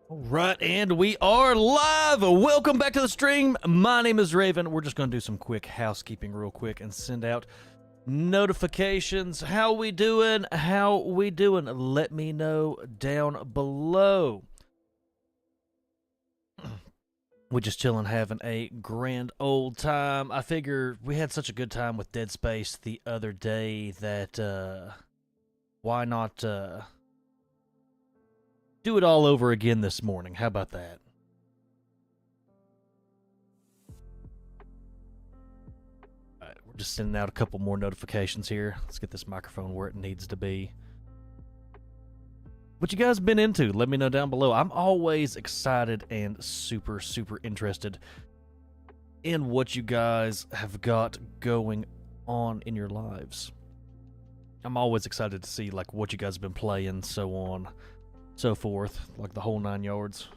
All right, and we are live. Welcome back to the stream. My name is Raven. We're just going to do some quick housekeeping real quick and send out notifications. How we doing? How we doing? Let me know down below. We're just chilling, having a grand old time. I figure we had such a good time with Dead Space the other day that why not do it all over again this morning. How about that? All right, we're just sending out a couple more notifications here. Let's get this microphone where it needs to be. What you guys been into? Let me know down below. I'm always excited and super interested in what you guys have got going on in your lives. I'm always excited to see like what you guys have been playing, so on, so forth, like the whole 9 yards.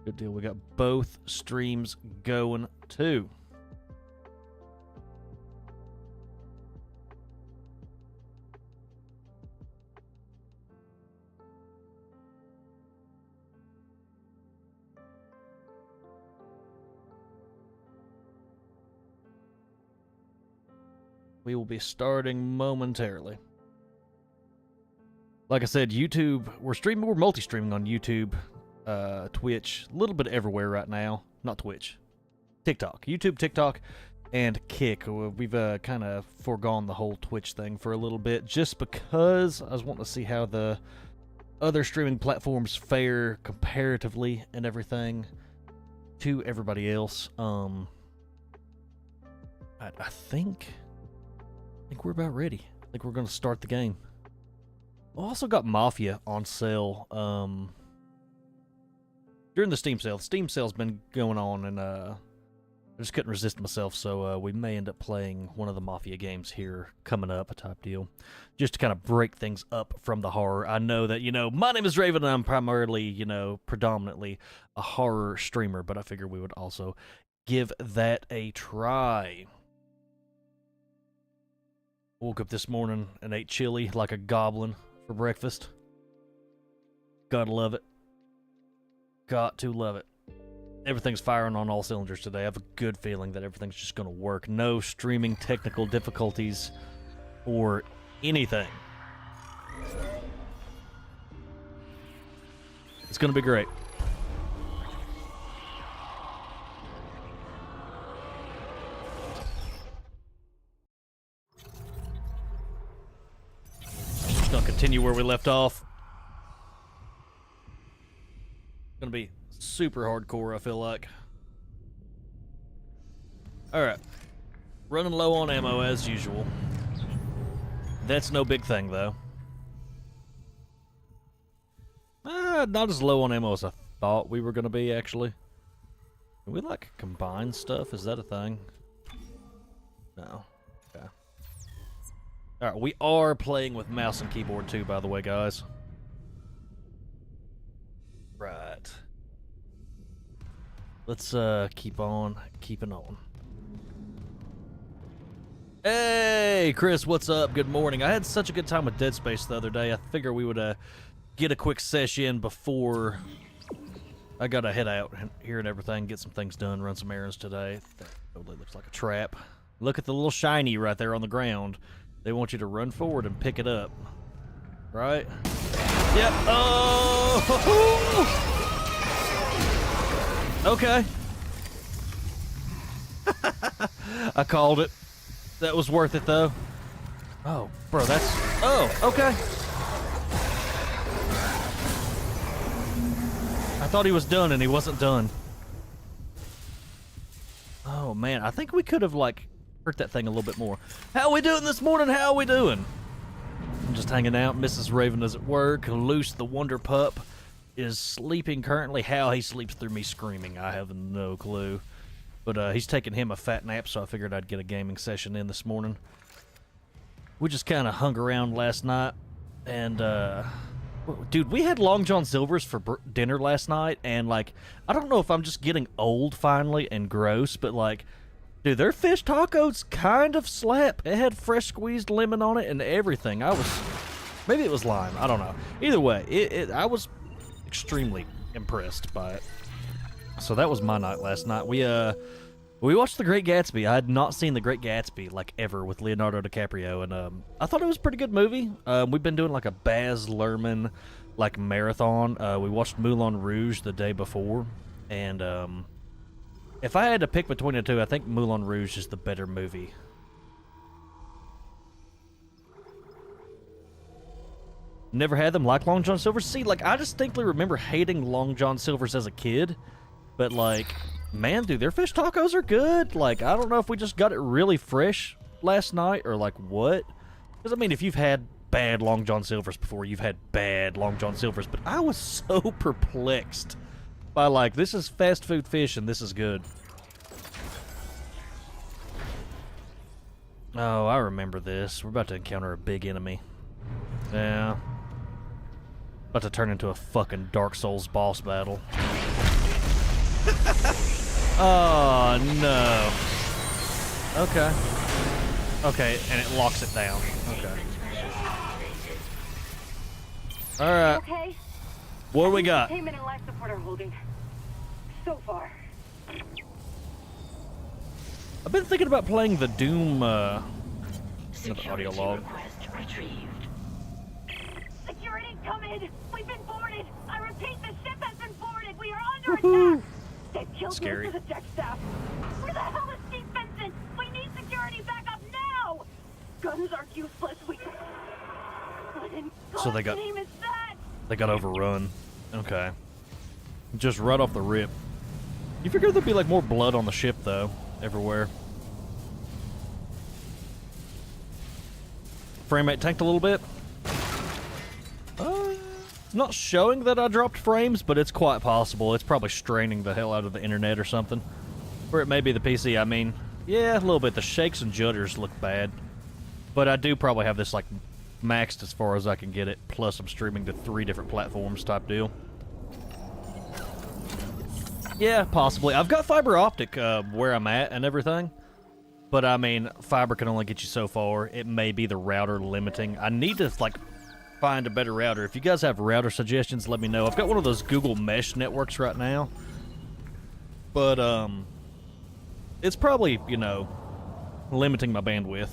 Good deal. We got both streams going too. We will be starting momentarily. Like I said, YouTube, we're multi-streaming on YouTube, Twitch, a little bit everywhere right now. Not Twitch, TikTok, YouTube, TikTok, and Kick. We've kind of foregone the whole Twitch thing for a little bit, just because I was wanting to see how the other streaming platforms fare comparatively and everything to everybody else. I think we're about ready. I think we're going to start the game. I also got Mafia on sale during the Steam sale. The Steam sale's been going on, and I just couldn't resist myself, so we may end up playing one of the Mafia games here coming up, a type deal, just to kind of break things up from the horror. I know that, my name is Raven, and I'm primarily, predominantly a horror streamer, but I figured we would also give that a try. Woke up this morning and ate chili like a goblin for breakfast. Gotta love it. Got to love it. Everything's firing on all cylinders today. I have a good feeling that everything's just gonna work. No streaming technical difficulties or anything. It's gonna be great. Gonna continue where we left off. Gonna be super hardcore, I feel like. Alright. Running low on ammo as usual. That's no big thing, though. Not as low on ammo as I thought we were gonna be, actually. Can we, like, combine stuff? Is that a thing? No. Okay. Alright, we are playing with mouse and keyboard too, by the way, guys. Right. Let's keep on keeping on. Hey, Chris, what's up? Good morning. I had such a good time with Dead Space the other day. I figure we would get a quick sesh in before I gotta head out here and everything, get some things done, run some errands today. That totally looks like a trap. Look at the little shiny right there on the ground. They want you to run forward and pick it up. Right? Yep. Oh! Okay. I called it. That was worth it, though. Oh, bro, that's... Oh, okay. I thought he was done, and he wasn't done. Oh, man. I think we could have, like, hurt that thing a little bit more. How we doing this morning? How we doing? I'm just hanging out. Mrs. Raven is at work. Luce, the Wonder Pup, is sleeping currently. How he sleeps through me screaming, I have no clue. But he's taking him a fat nap, so I figured I'd get a gaming session in this morning. We just kind of hung around last night, and dude, we had Long John Silver's for dinner last night, and like, I don't know if I'm just getting old finally and gross, but like, Dude, their fish tacos kind of slap. It had fresh squeezed lemon on it and everything. Maybe it was lime. I don't know. Either way, I was extremely impressed by it. So that was my night last night. We watched The Great Gatsby. I had not seen The Great Gatsby like ever with Leonardo DiCaprio, and I thought it was a pretty good movie. We've been doing like a Baz Luhrmann like marathon. We watched Moulin Rouge the day before, and if I had to pick between the two, I think Moulin Rouge is the better movie. Never had them like Long John Silver's. See, like, I distinctly remember hating Long John Silver's as a kid, but, like, man, dude, their fish tacos are good. Like, I don't know if we just got it really fresh last night or, like, what. Because, I mean, if you've had bad Long John Silver's before, you've had bad Long John Silver's, but I was so perplexed by, like, this is fast food fish and this is good. Oh, I remember this. We're about to encounter a big enemy. Yeah. About to turn into a fucking Dark Souls boss battle. Oh, no. Okay. Okay, and it locks it down. Okay. Alright. Okay. What do we got? Containment and life support are holding. So far. I've been thinking about playing the Doom, audio log. Security, come in! We've been boarded! I repeat, the ship has been boarded! We are under attack! They've killed Scary. most of the deck staff! Where the hell is Steve Benson? We need security back up now! Guns are useless, we... What in So they God's got- name is that? They got overrun. Okay. Just right off the rip. You figure there'd be like more blood on the ship though, everywhere. Frame rate tanked a little bit. It's not showing that I dropped frames, but it's quite possible. It's probably straining the hell out of the internet or something. Or it may be the PC. I mean, yeah, a little bit. The shakes and judders look bad. But I do probably have this like maxed as far as I can get it. Plus I'm streaming to 3 different platforms type deal. Yeah, possibly. I've got fiber optic where I'm at and everything. But I mean, fiber can only get you so far. It may be the router limiting. I need to like find a better router. If you guys have router suggestions, let me know. I've got one of those Google Mesh networks right now. But it's probably, you know, limiting my bandwidth.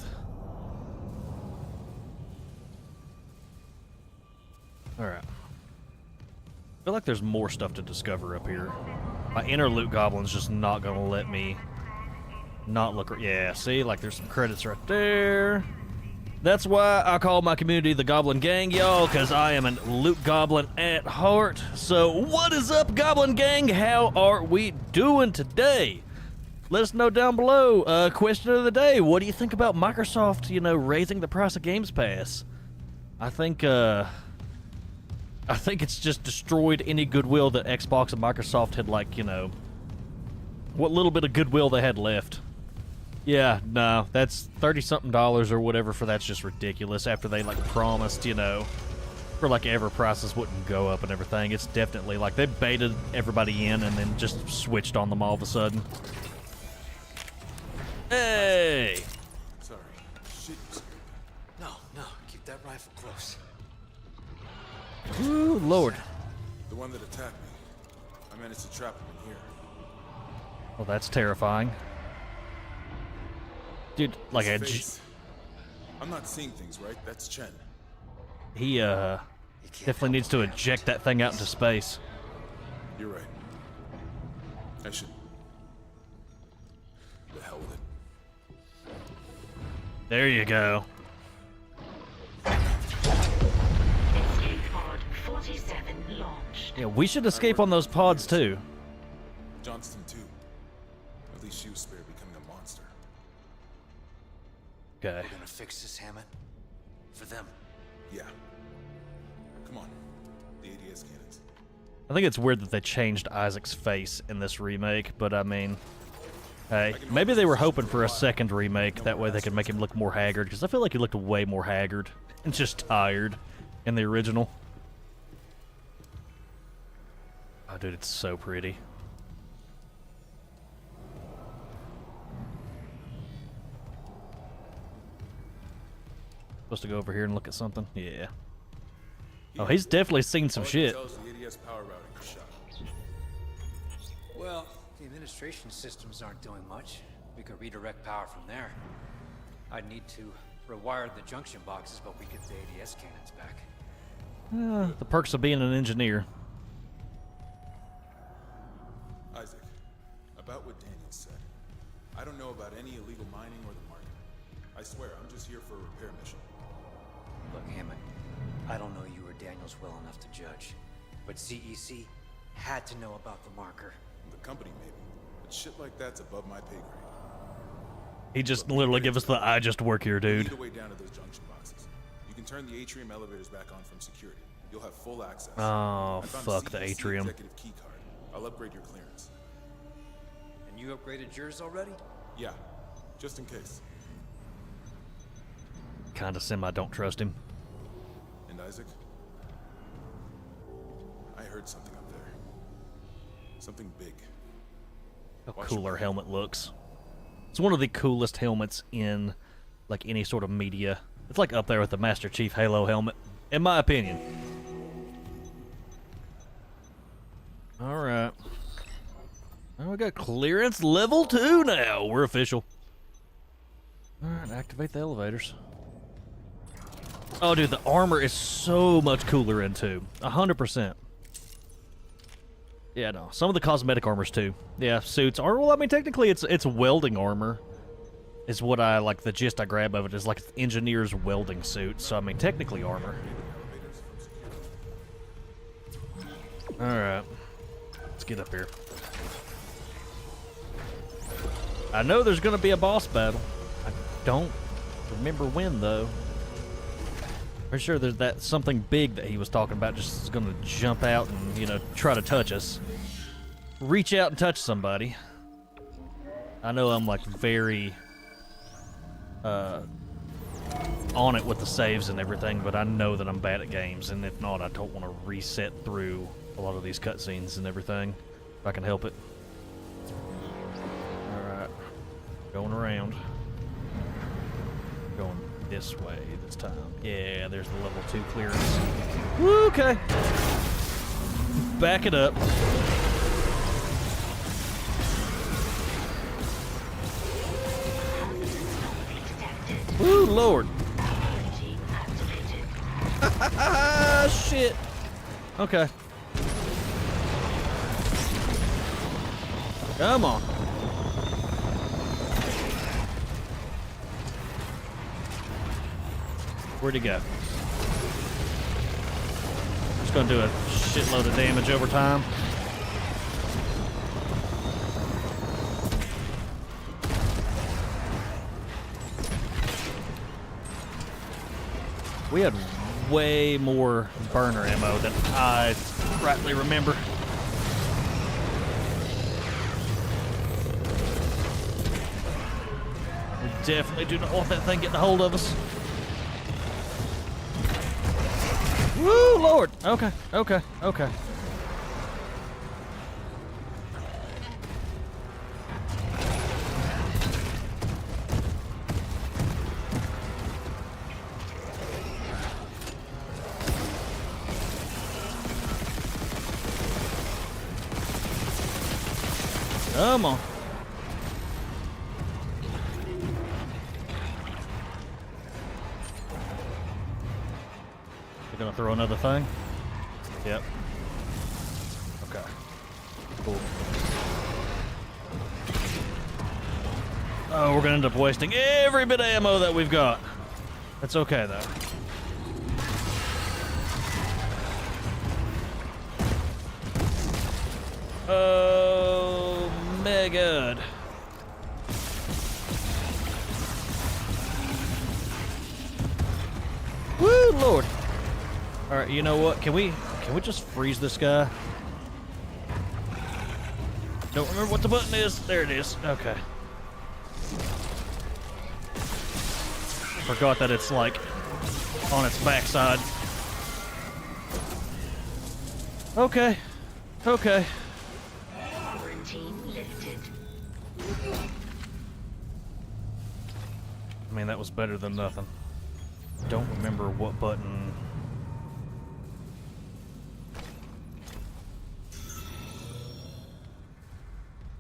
Alright. I feel like there's more stuff to discover up here. My inner loot goblin's just not gonna let me not look. Yeah, see, like there's some credits right there. That's why I call my community the Goblin Gang, y'all, because I am a loot goblin at heart. So what is up, Goblin Gang? How are we doing today? Let us know down below. Question of the day: what do you think about Microsoft, you know, raising the price of Games Pass? I think it's just destroyed any goodwill that Xbox and Microsoft had, like, you know, what little bit of goodwill they had left. Yeah, no, that's $30-something or whatever for that's just ridiculous after they, like, promised, you know, for, like, ever prices wouldn't go up and everything. It's definitely, like, they baited everybody in and then just switched on them all of a sudden. Hey! Sorry. Shit. No, keep that rifle close. Ooh, Lord. The one that attacked me. I managed to trap him in here. Well, that's terrifying. Dude, like His a... face. I'm not seeing things, right? That's Chen. He, definitely needs to eject that thing out into space. You're right. I should... The hell with it. There you go. Escape pod 47 launched. Yeah, we should escape on those pods, too. Johnston, too. At least she was spared becoming a monster. Okay. We're gonna fix this, Hammond. For them. Yeah. Come on. The ADS cannons. I think it's weird that they changed Isaac's face in this remake, but I mean, hey, maybe they were hoping for a second remake. That way they could make him look more haggard, because I feel like he looked way more haggard and just tired in the original. Oh, dude, it's so pretty. Supposed to go over here and look at something? Yeah. Oh, he's definitely seen some shit. The ADS power routing is shot. Well, the administration systems aren't doing much. We could redirect power from there. I'd need to rewire the junction boxes, but we get the ADS cannons back. The perks of being an engineer. Isaac, about what Daniel said. I don't know about any illegal mining or the market. I swear, I'm just here for a repair mission. Look, Hammond, I don't know you or Daniels well enough to judge, but CEC had to know about the marker. The company, maybe. But shit like that's above my pay grade. He just literally give us the I just work here, We dude. need a way down to those junction boxes. You can turn the atrium elevators back on from security. You'll have full access. Oh, I found fuck the CEC atrium. Executive key card. I'll upgrade your clearance. And you upgraded yours already? Yeah, just in case. Kinda semi don't trust him. And Isaac? I heard something up there. Something big. How Watch cool your our back. helmet looks. It's one of the coolest helmets in like any sort of media. It's like up there with the Master Chief Halo helmet, in my opinion. Alright. Oh, we got clearance level 2 now. We're official. Alright, activate the elevators. Oh, dude, the armor is so much cooler in 2. 100%. Yeah, no. Some of the cosmetic armors, too. Yeah, suits are... Well, I mean, technically, it's welding armor. Is what I... Like, the gist I grab of it is, like, engineer's welding suit. So, I mean, technically armor. Alright. Let's get up here. I know there's going to be a boss battle. I don't remember when, though. Pretty sure there's that something big that he was talking about just is going to jump out and, you know, try to touch us. Reach out and touch somebody. I know I'm, like, very on it with the saves and everything, but I know that I'm bad at games, and if not, I don't want to reset through a lot of these cutscenes and everything, if I can help it. Alright. Going around. Going this way this time. Yeah, there's the level 2 clearance. Woo, okay. Back it up. Woo, Lord. Shit. Okay. Come on. Where'd he go? Just gonna do a shitload of damage over time. We had way more burner ammo than I rightly remember. We definitely do not want that thing getting a hold of us. Woo, Lord! Okay, okay, okay. Come on. You're gonna throw another thing? Yep. Okay. Cool. Oh, we're gonna end up wasting every bit of ammo that we've got. That's okay, though. Oh, my God. Woo, Lord. All right, you know what? Can we just freeze this guy? Don't remember what the button is. There it is. Okay. Forgot that it's like on its backside. Okay. Okay. Quarantine lifted. I mean, that was better than nothing. Don't remember what button.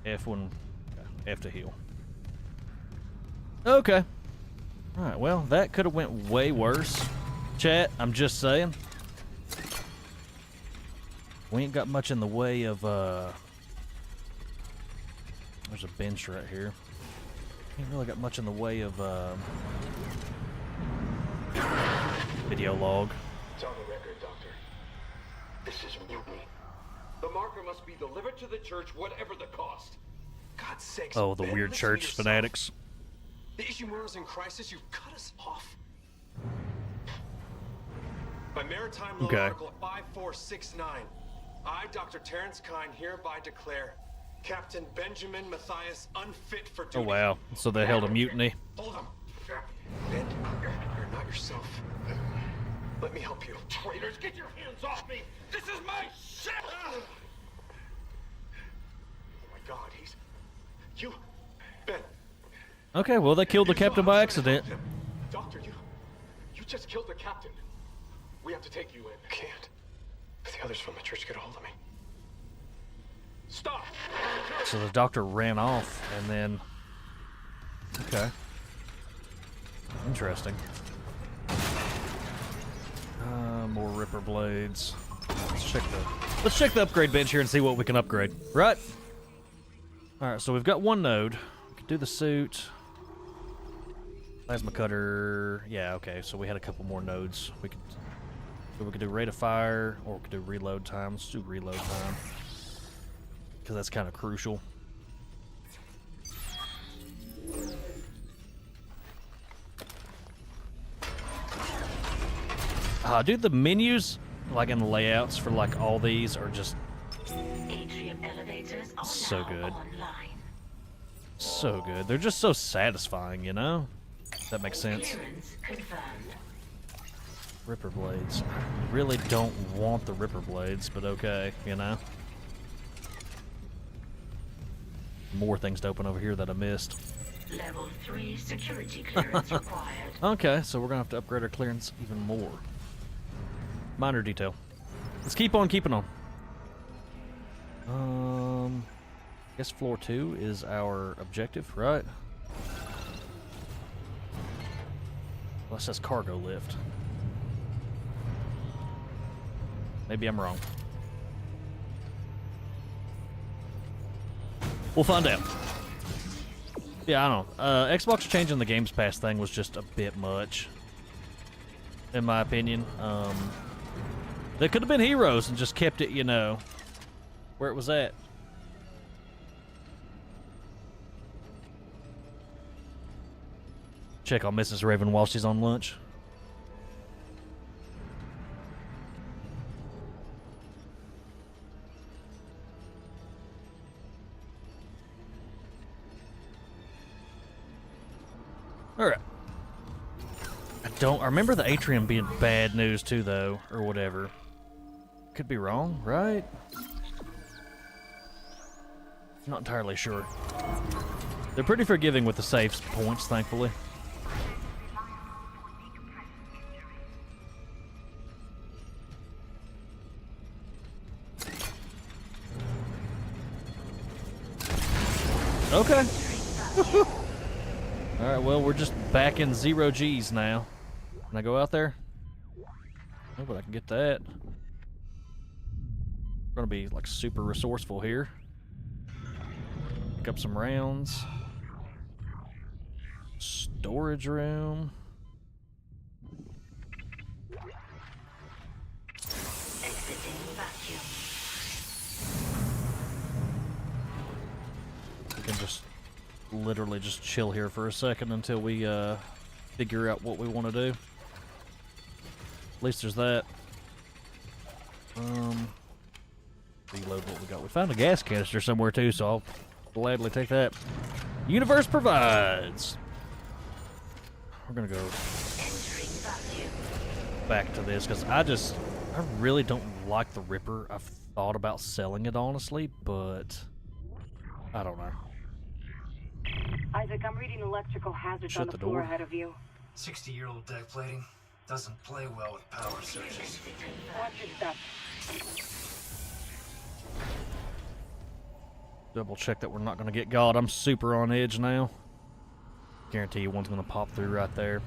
F1, F to heal. Okay. Alright, well, that could have went way worse. Chat, I'm just saying. We ain't got much in the way of, there's a bench right here. Ain't really got much in the way of, video log. It's on the record, Doctor. This is mutiny. The marker must be delivered to the church, whatever the cost. God's sakes. Oh, the Ben, weird listen to church yourself. fanatics. The Ishimura's in crisis. You've cut us off. By Maritime Law Okay. Article 5469, I, Dr. Terrence Kine, hereby declare Captain Benjamin Matthias unfit for duty. Oh, wow. So they held a mutiny. Hold him. Ben, you're not yourself. Let me help you. Traitors, get your hands off me! This is my ship! Oh my God, he's... You... Ben. Okay, well, they killed the You captain know by I was gonna accident. help him. Doctor, you just killed the captain. We have to take you in. I can't. If the others from the church get a hold of me. Stop! So the doctor ran off, and then... Okay. Interesting. More Ripper blades. Let's check the upgrade bench here and see what we can upgrade. Right? Alright, so we've got one node. We can do the suit. Plasma cutter. Yeah, okay, so we had a couple more nodes. We could do rate of fire, or we could do reload time. Let's do reload time, because that's kind of crucial. Dude, the menus, like in the layouts for like all these, are just Atrium elevators are So now good. online. so good. They're just so satisfying, you know? If that makes sense. Clearance confirmed. Ripper blades. I really don't want the Ripper blades, but okay, you know? More things to open over here that I missed. Level 3 security clearance required. Okay, so we're gonna have to upgrade our clearance even more. Minor detail. Let's keep on keeping on. I guess floor 2 is our objective, right? Well, it says cargo lift. Maybe I'm wrong. We'll find out. Yeah, I don't know. Xbox changing the Games Pass thing was just a bit much, in my opinion. They could have been heroes and just kept it, you know, where it was at. Check on Mrs. Raven while she's on lunch. Alright. I remember the atrium being bad news too, though, or whatever. Could be wrong, right? Not entirely sure. They're pretty forgiving with the save points, thankfully. Okay. Alright, well, we're just back in 0 G's now. Can I go out there? Oh, but I can get that. We're gonna be, like, super resourceful here. Pick up some rounds. Storage room. Exiting vacuum. We can just literally just chill here for a second until we figure out what we want to do. At least there's that. Reload what we got. We found a gas canister somewhere too, so I'll gladly take that. Universe provides. We're gonna go Entering vacuum. back to this because I really don't like the Ripper. I've thought about selling it honestly, but I don't know. Isaac, I'm reading electrical hazards Shut on the the floor door. ahead of you. 60-year-old deck plating. Doesn't play well with power surges. Watch your step. Double check that we're not going to get God. I'm super on edge now. Guarantee you one's going to pop through right there.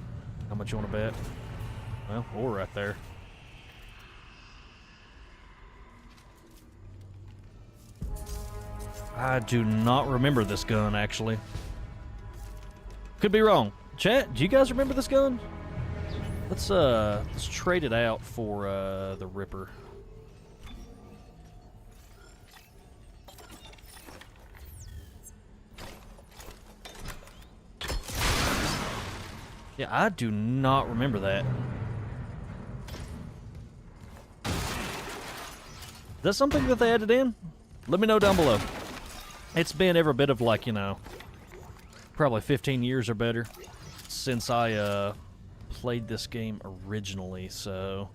How much you want to bet? Well, or right there. I do not remember this gun, actually. Could be wrong. Chat, do you guys remember this gun? Let's trade it out for the Ripper. Yeah, I do not remember that. Is that something that they added in? Let me know down below. It's been every bit of, like, you know, probably 15 years or better since I played this game originally, so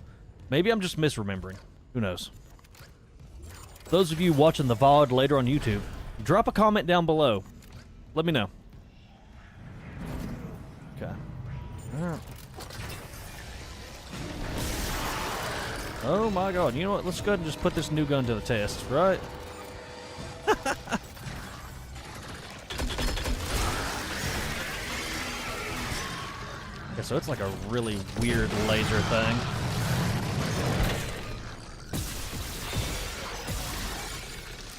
maybe I'm just misremembering. Who knows? Those of you watching the VOD later on YouTube, drop a comment down below. Let me know. Okay. Alright. Oh my god, you know what? Let's go ahead and just put this new gun to the test, right? Okay, so it's like a really weird laser thing.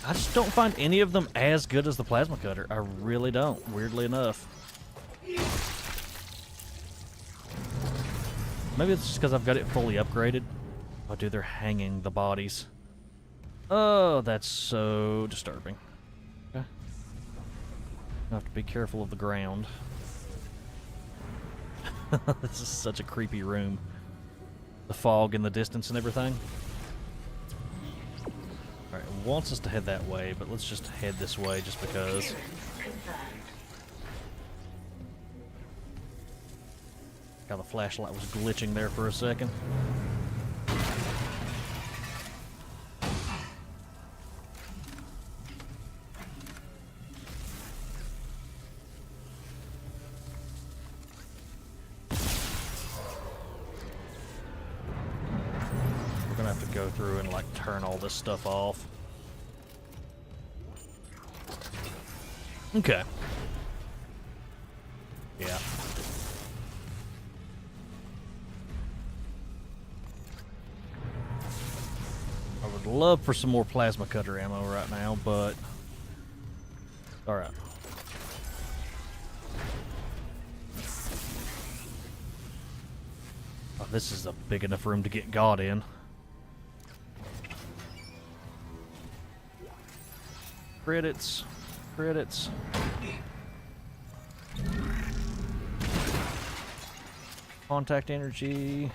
I just don't find any of them as good as the plasma cutter. I really don't, weirdly enough. Maybe it's just because I've got it fully upgraded. Oh, dude, they're hanging the bodies. Oh, that's so disturbing. Okay. I have to be careful of the ground. This is such a creepy room. The fog in the distance and everything. Alright, it wants us to head that way, but let's just head this way just because. How the flashlight was glitching there for a second. We're gonna have to go through and like turn all this stuff off. Okay. Yeah. I would love for some more plasma cutter ammo right now, but alright. Oh, this is a big enough room to get God in. Credits. Credits. Contact energy.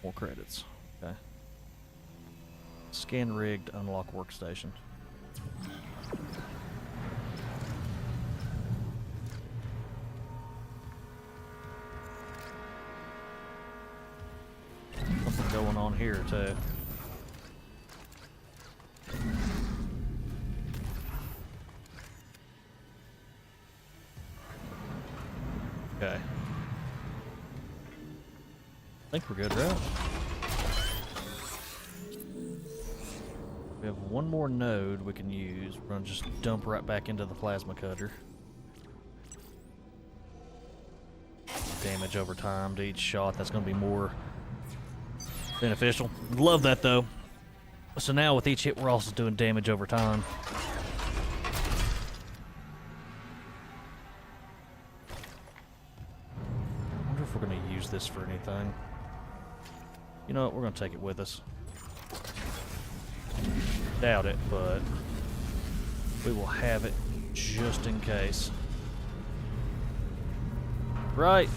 More credits. Okay. Scan rigged, unlock workstation. Something going on here too. Okay. I think we're good, right? We have one more node we can use. We're gonna just dump right back into the plasma cutter. Damage over time to each shot. That's gonna be more beneficial. Love that though. So now with each hit, we're also doing damage over time. I wonder if we're gonna use this for anything. You know what? We're gonna take it with us. Doubt it, but we will have it just in case. Right.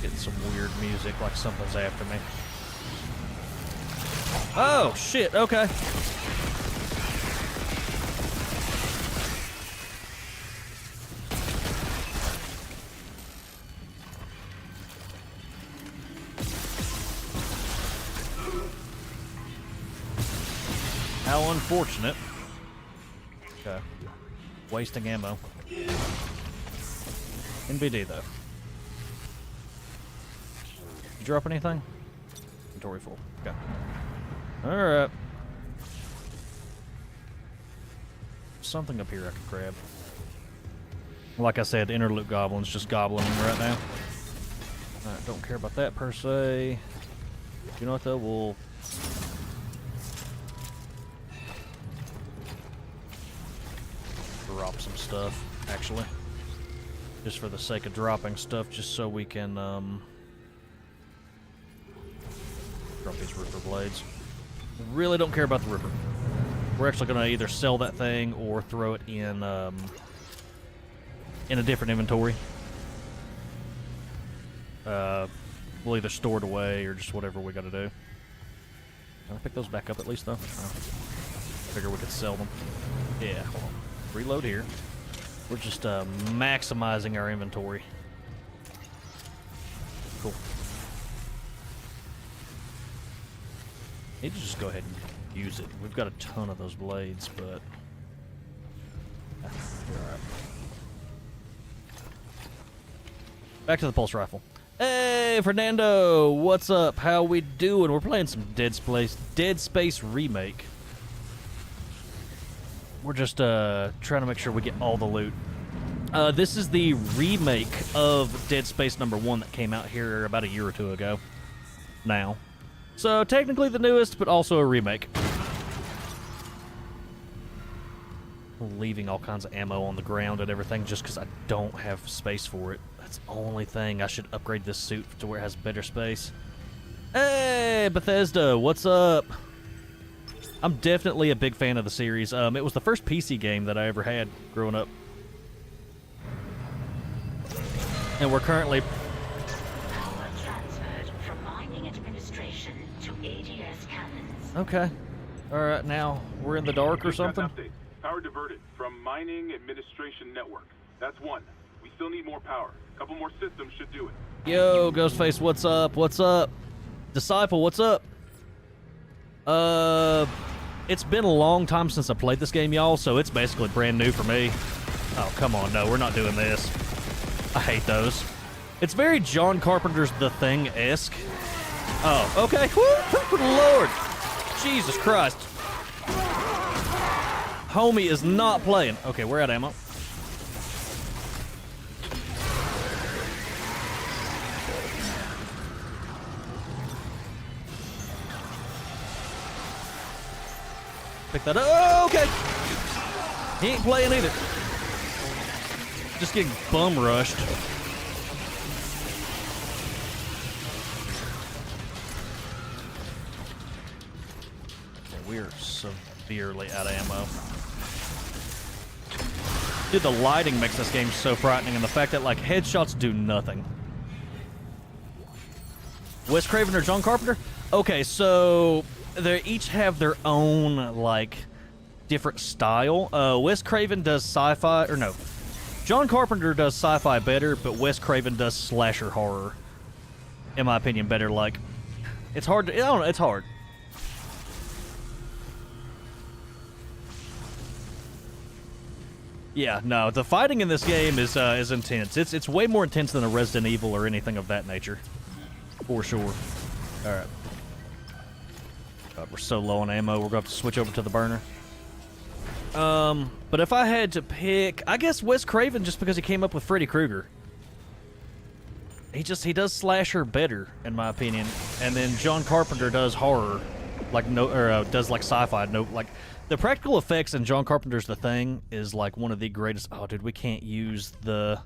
Get some weird music like something's after me. Oh, shit, okay. How unfortunate. Okay. Wasting ammo. NBD, though. You drop anything? Inventory full. Okay. Alright. Something up here I could grab. Like I said, interloop goblins just gobbling right now. Alright, don't care about that per se. You know what though? We'll drop some stuff, actually. Just for the sake of dropping stuff, just so we can drop these Ripper blades. Really don't care about the Ripper. We're actually gonna either sell that thing or throw it in a different inventory. We'll either store it away or just whatever we gotta do. Can I pick those back up at least, though? Oh. Figure we could sell them. Yeah, hold on. Reload here. We're just maximizing our inventory. Cool. Need to just go ahead and use it. We've got a ton of those blades, but we're alright. Back to the pulse rifle. Hey, Fernando, what's up? How we doing? We're playing some Dead Space Remake. We're just trying to make sure we get all the loot. This is the remake of Dead Space #1 that came out here about a year or two ago. Now. So, technically the newest, but also a remake. Leaving all kinds of ammo on the ground and everything just because I don't have space for it. That's the only thing. I should upgrade this suit to where it has better space. Hey, Bethesda, what's up? I'm definitely a big fan of the series. It was the first PC game that I ever had growing up. And we're currently... Power transferred from mining administration to ADS cannons. Okay. Alright, now we're in the dark or something? Update. Power diverted from mining administration network. That's one. We still need more power. A couple more systems should do it. Yo, Ghostface, what's up? What's up? Disciple, what's up? It's been a long time since I played this game, y'all, so it's basically brand new for me. Oh, come on, no, we're not doing this. I hate those. It's very John Carpenter's The Thing-esque. Oh, okay. Woo, Lord. Jesus Christ. Homie is not playing. Okay, we're out of ammo. Pick that up. Oh, okay. He ain't playing either. Just getting bum rushed. We're severely out of ammo. Dude, the lighting makes this game so frightening, and the fact that, like, headshots do nothing. Wes Craven or John Carpenter? Okay, so they each have their own, like, different style. Wes Craven does sci-fi, or no. John Carpenter does sci-fi better, but Wes Craven does slasher horror. In my opinion, better. Like, it's hard to, I don't know, it's hard. Yeah, no, the fighting in this game is intense. It's way more intense than a Resident Evil or anything of that nature, for sure. All right. God, we're so low on ammo. We're gonna have to switch over to the burner. But if I had to pick, I guess Wes Craven, just because he came up with Freddy Krueger. He does slasher better, in my opinion. And then John Carpenter does horror, like does like sci-fi. No, like the practical effects in John Carpenter's The Thing is like one of the greatest. Oh, dude, we can't use the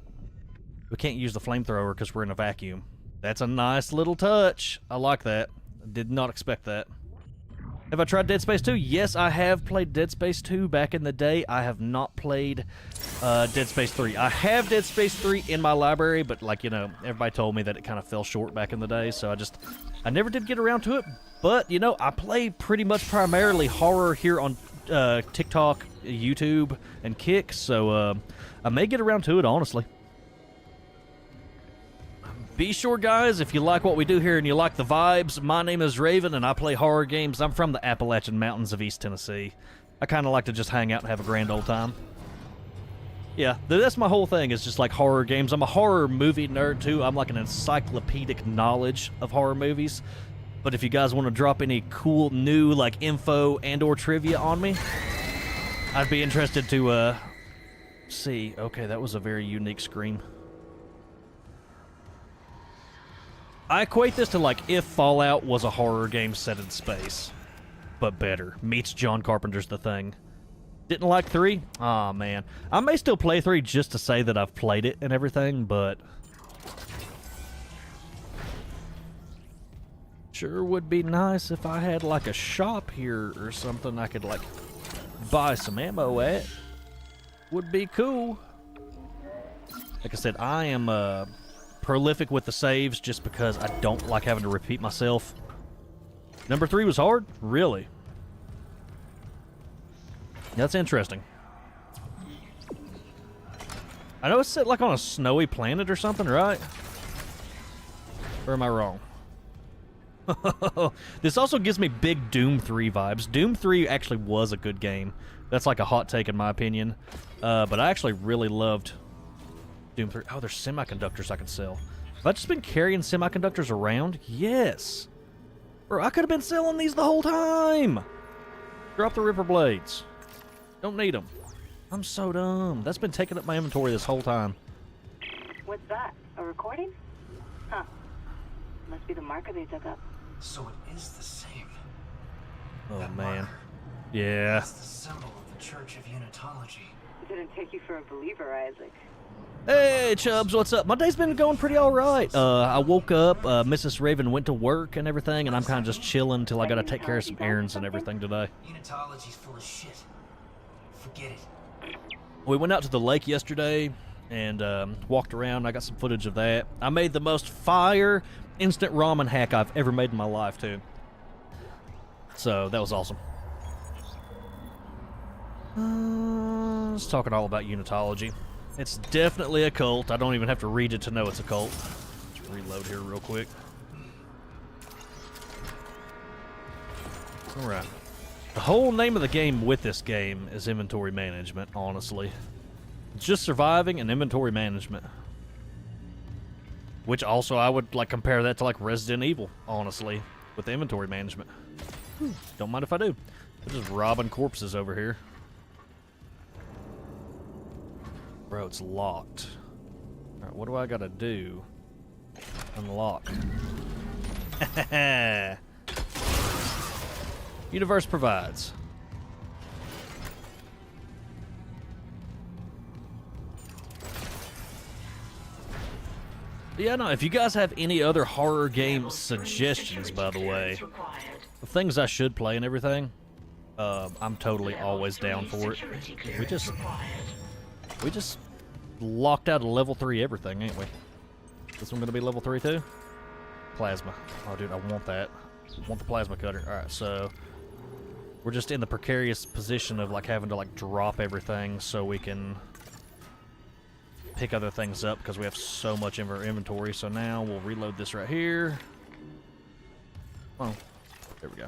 flamethrower because we're in a vacuum. That's a nice little touch. I like that. I did not expect that. Have I tried Dead Space 2? Yes, I have played Dead Space 2 back in the day. I have not played Dead Space 3. I have Dead Space 3 in my library, but, like, you know, everybody told me that it kind of fell short back in the day, so I never did get around to it. But, you know, I play pretty much primarily horror here on TikTok, YouTube, and Kick, so I may get around to it, honestly. I'm Be sure, guys, if you like what we do here and you like the vibes, my name is Raven and I play horror games. I'm from the Appalachian Mountains of East Tennessee. I kind of like to just hang out and have a grand old time. Yeah, that's my whole thing, is just like horror games. I'm a horror movie nerd too. I'm like an encyclopedic knowledge of horror movies. But if you guys want to drop any cool new like info and or trivia on me, I'd be interested to see. Okay, that was a very unique scream. I equate this to like if Fallout was a horror game set in space, but better. Meets John Carpenter's The Thing. Didn't like 3? Aw, man. I may still play 3 just to say that I've played it and everything, but sure would be nice if I had like a shop here or something I could like buy some ammo at. Would be cool. Like I said, I am prolific with the saves just because I don't like having to repeat myself. Number 3 was hard? Really? That's interesting. I know it's set like on a snowy planet or something, right? Or am I wrong? This also gives me big Doom 3 vibes. Doom 3 actually was a good game. That's like a hot take in my opinion. But I actually really loved Doom 3. Oh, there's semiconductors I can sell. Have I just been carrying semiconductors around? Yes. Bro, I could have been selling these the whole time. Drop the Ripper Blades. Don't need them. I'm so dumb. That's been taking up my inventory this whole time. What's that? A recording? Huh. Must be the marker they dug up. So it is the same. Oh, That man. marker. Yeah. It's the symbol of the Church of Unitology. Didn't take you for a believer, Isaac. Hey, Chubbs, what's up? My day's been going pretty all right. I woke up, Mrs. Raven went to work and everything, and I'm kind of just chilling until I got to take care of some errands and everything today. Unitology's full of shit. Forget it. We went out to the lake yesterday and walked around. I got some footage of that. I made the most fire instant ramen hack I've ever made in my life, too. So, that was awesome. Just talking all about Unitology. It's definitely a cult. I don't even have to read it to know it's a cult. Let's reload here real quick. Alright. The whole name of the game with this game is inventory management, honestly. It's just surviving and inventory management. Which also I would like compare that to like Resident Evil, honestly, with the inventory management. Don't mind if I do. We're just robbing corpses over here. Bro, it's locked. Alright, what do I gotta do? Unlock. Universe provides. Yeah, no, if you guys have any other horror game suggestions, by the way, the things I should play and everything, I'm totally always down for it. We just locked out a level 3 everything, ain't we? This one gonna be level 3 too? Plasma. Oh, dude, I want that. I want the plasma cutter. Alright, so we're just in the precarious position of like having to like drop everything so we can pick other things up because we have so much in our inventory. So now we'll reload this right here. Oh, there we go.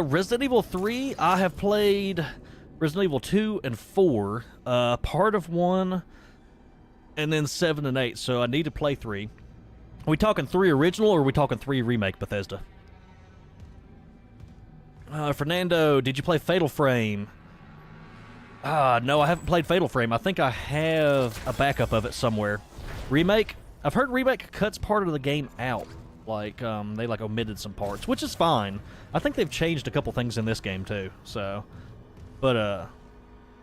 Resident Evil 3, I have played Resident Evil 2 and 4, part of 1, and then 7 and 8, so I need to play 3. Are we talking 3 original, or are we talking 3 remake Bethesda? Fernando, did you play Fatal Frame? No, I haven't played Fatal Frame. I think I have a backup of it somewhere. Remake? I've heard Remake cuts part of the game out. Like, they, like, omitted some parts, which is fine. I think they've changed a couple things in this game, too, so. But,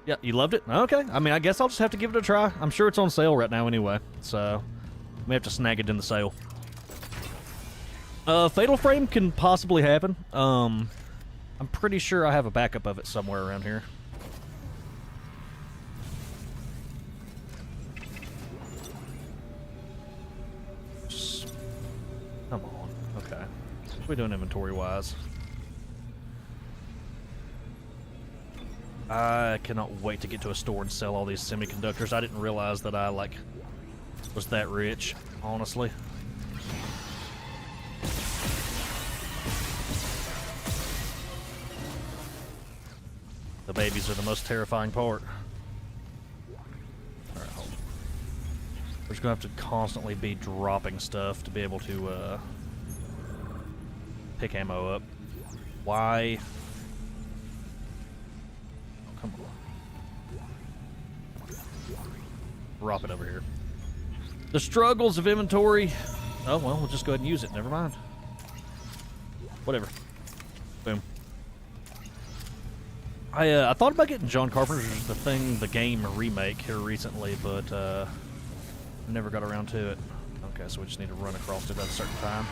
yeah, you loved it? Okay. I mean, I guess I'll just have to give it a try. I'm sure it's on sale right now anyway, so may have to snag it in the sale. Fatal Frame can possibly happen. I'm pretty sure I have a backup of it somewhere around here. Come on. Okay. What are we doing inventory-wise? I cannot wait to get to a store and sell all these semiconductors. I didn't realize that I, like, was that rich, honestly. The babies are the most terrifying part. Alright, hold on. We're just gonna have to constantly be dropping stuff to be able to, pick ammo up. Why? Oh, come on. Drop it over here. The struggles of inventory. Oh, well, we'll just go ahead and use it. Never mind. Whatever. Boom. I thought about getting John Carpenter's the game remake here recently, but never got around to it. Okay, so we just need to run across it at a certain time.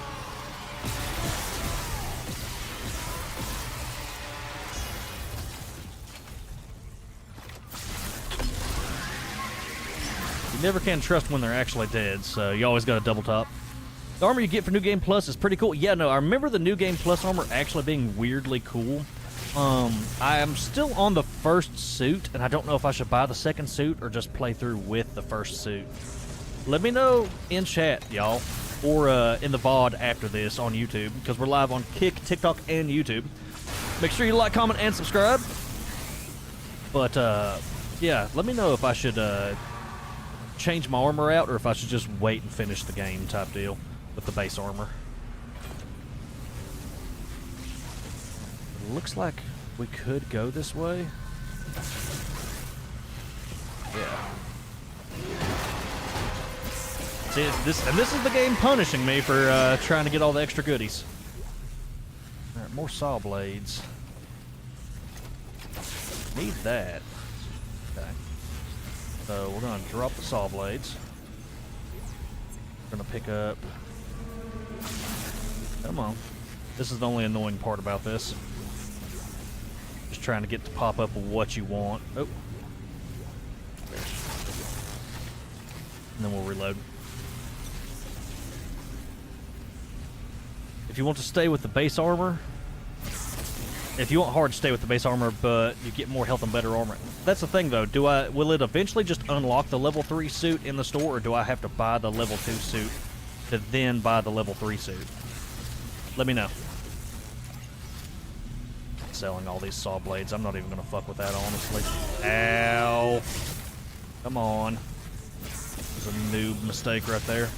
You never can trust when they're actually dead, so you always got to double top. The armor you get for New Game Plus is pretty cool. Yeah, no, I remember the New Game Plus armor actually being weirdly cool. I am still on the first suit, and I don't know if I should buy the second suit or just play through with the first suit. Let me know in chat, y'all, or in the VOD after this on YouTube, because we're live on Kick, TikTok, and YouTube. Make sure you like, comment, and subscribe. But, yeah, let me know if I should change my armor out or if I should just wait and finish the game type deal with the base armor. Looks like we could go this way. Yeah. See, this is the game punishing me for trying to get all the extra goodies. All right, more saw blades. Need that. Okay. So we're gonna drop the saw blades. We're gonna pick up. Come on. This is the only annoying part about this. Just trying to get to pop up what you want. Oh. And then we'll reload. If you want to stay with the base armor, if you want hard, stay with the base armor, but you get more health and better armor. That's the thing, though. Will it eventually just unlock the level 3 suit in the store, or do I have to buy the level 2 suit to then buy the level 3 suit? Let me know. Selling all these saw blades. I'm not even going to fuck with that, honestly. Ow. Come on. There's a noob mistake right there.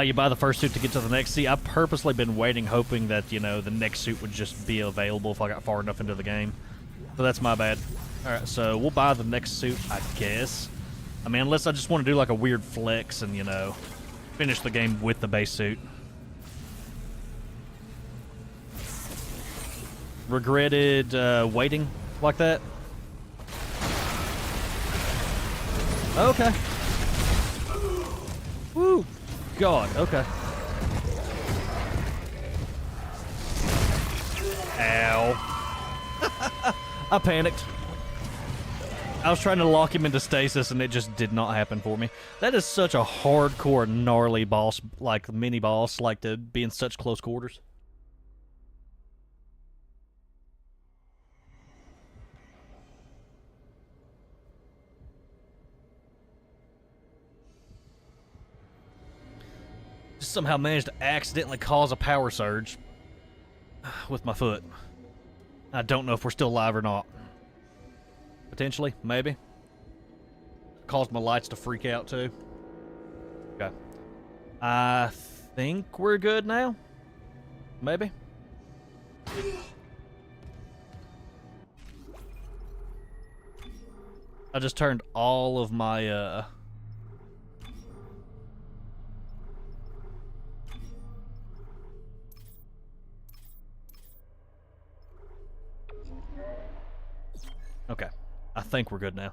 You buy the first suit to get to the next. See, I've purposely been waiting, hoping that, you know, the next suit would just be available if I got far enough into the game. So that's my bad. Alright, so we'll buy the next suit, I guess. I mean, unless I just want to do like a weird flex and, you know, finish the game with the base suit. Regretted waiting like that? Okay. Woo! God, okay. Ow. I panicked. I was trying to lock him into stasis and it just did not happen for me. That is such a hardcore, gnarly boss, like mini boss, like to be in such close quarters. Somehow managed to accidentally cause a power surge with my foot. I don't know if we're still live or not. Potentially, maybe. Caused my lights to freak out too. Okay. I think we're good now. Maybe. I just turned all of my okay. I think we're good now.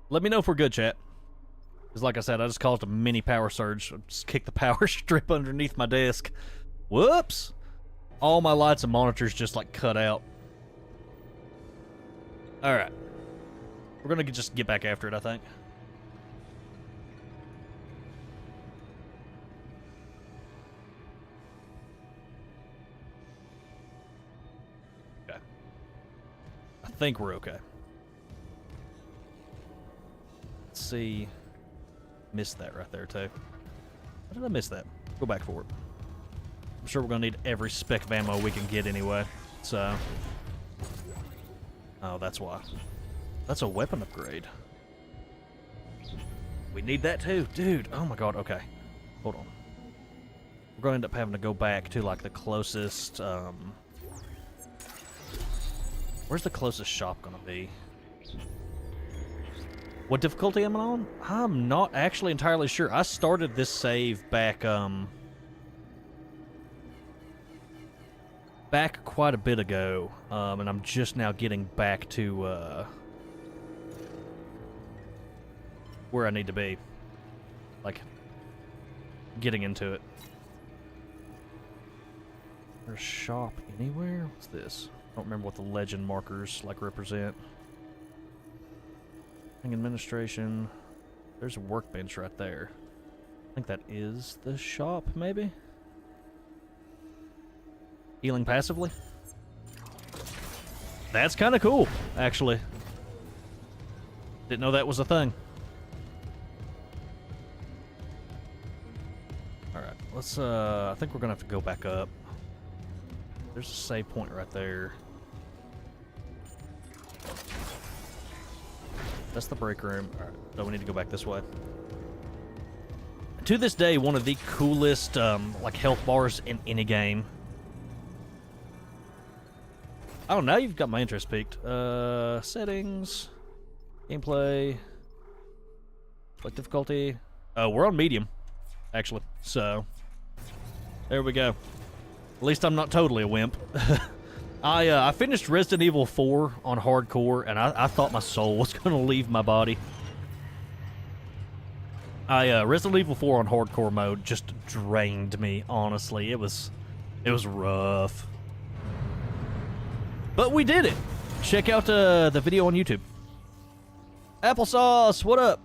Let me know if we're good, chat. Because like I said, I just caused a mini power surge. I just kicked the power strip underneath my desk. Whoops! All my lights and monitors just like cut out. Alright. We're gonna just get back after it, I think. Okay. I think we're okay. Let's see. Missed that right there, too. How did I miss that? Go back for it. I'm sure we're gonna need every spec of ammo we can get anyway, so... Oh, that's why. That's a weapon upgrade. We need that too. Dude, oh my god, okay. Hold on. We're going to end up having to go back to, like, the closest, Where's the closest shop gonna be? What difficulty am I on? I'm not actually entirely sure. I started this save back, back quite a bit ago, and I'm just now getting back to, where I need to be. Like, getting into it. There's a shop anywhere? What's this? I don't remember what the legend markers, like, represent. Administration. There's a workbench right there. I think that is the shop, maybe? Healing passively? That's kind of cool, actually. Didn't know that was a thing. Alright, let's, I think we're gonna have to go back up. There's a save point right there. That's the break room. Alright, so we need to go back this way. To this day, one of the coolest, like, health bars in any game. Oh, now you've got my interest peaked. Settings. Gameplay. Like difficulty. We're on medium, actually. So, there we go. At least I'm not totally a wimp. I finished Resident Evil 4 on hardcore, and I thought my soul was going to leave my body. Resident Evil 4 on hardcore mode just drained me, honestly. It was rough. But we did it! Check out the video on YouTube. Applesauce, what up?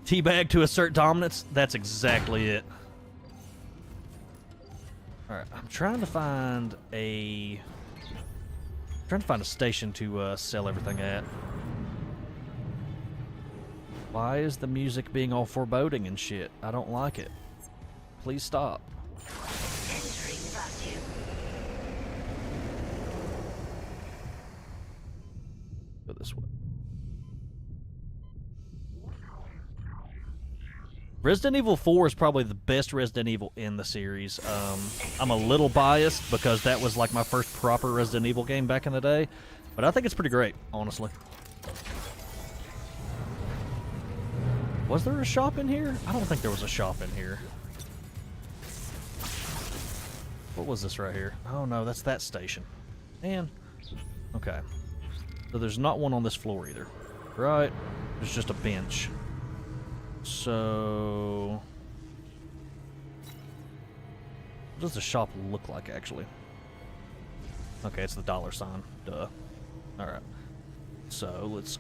Teabag to assert dominance? That's exactly it. Alright, I'm trying to find a station to sell everything at. Why is the music being all foreboding and shit? I don't like it. Please stop. Entering vacuum. Go this way. Resident Evil 4 is probably the best Resident Evil in the series. I'm a little biased because that was like my first proper Resident Evil game back in the day, but I think it's pretty great, honestly. Was there a shop in here? I don't think there was a shop in here. What was this right here? Oh no, that's that station. Man. Okay. So there's not one on this floor either. Right? There's just a bench. So... what does the shop look like, actually? Okay, it's the dollar sign. Duh. Alright. So, let's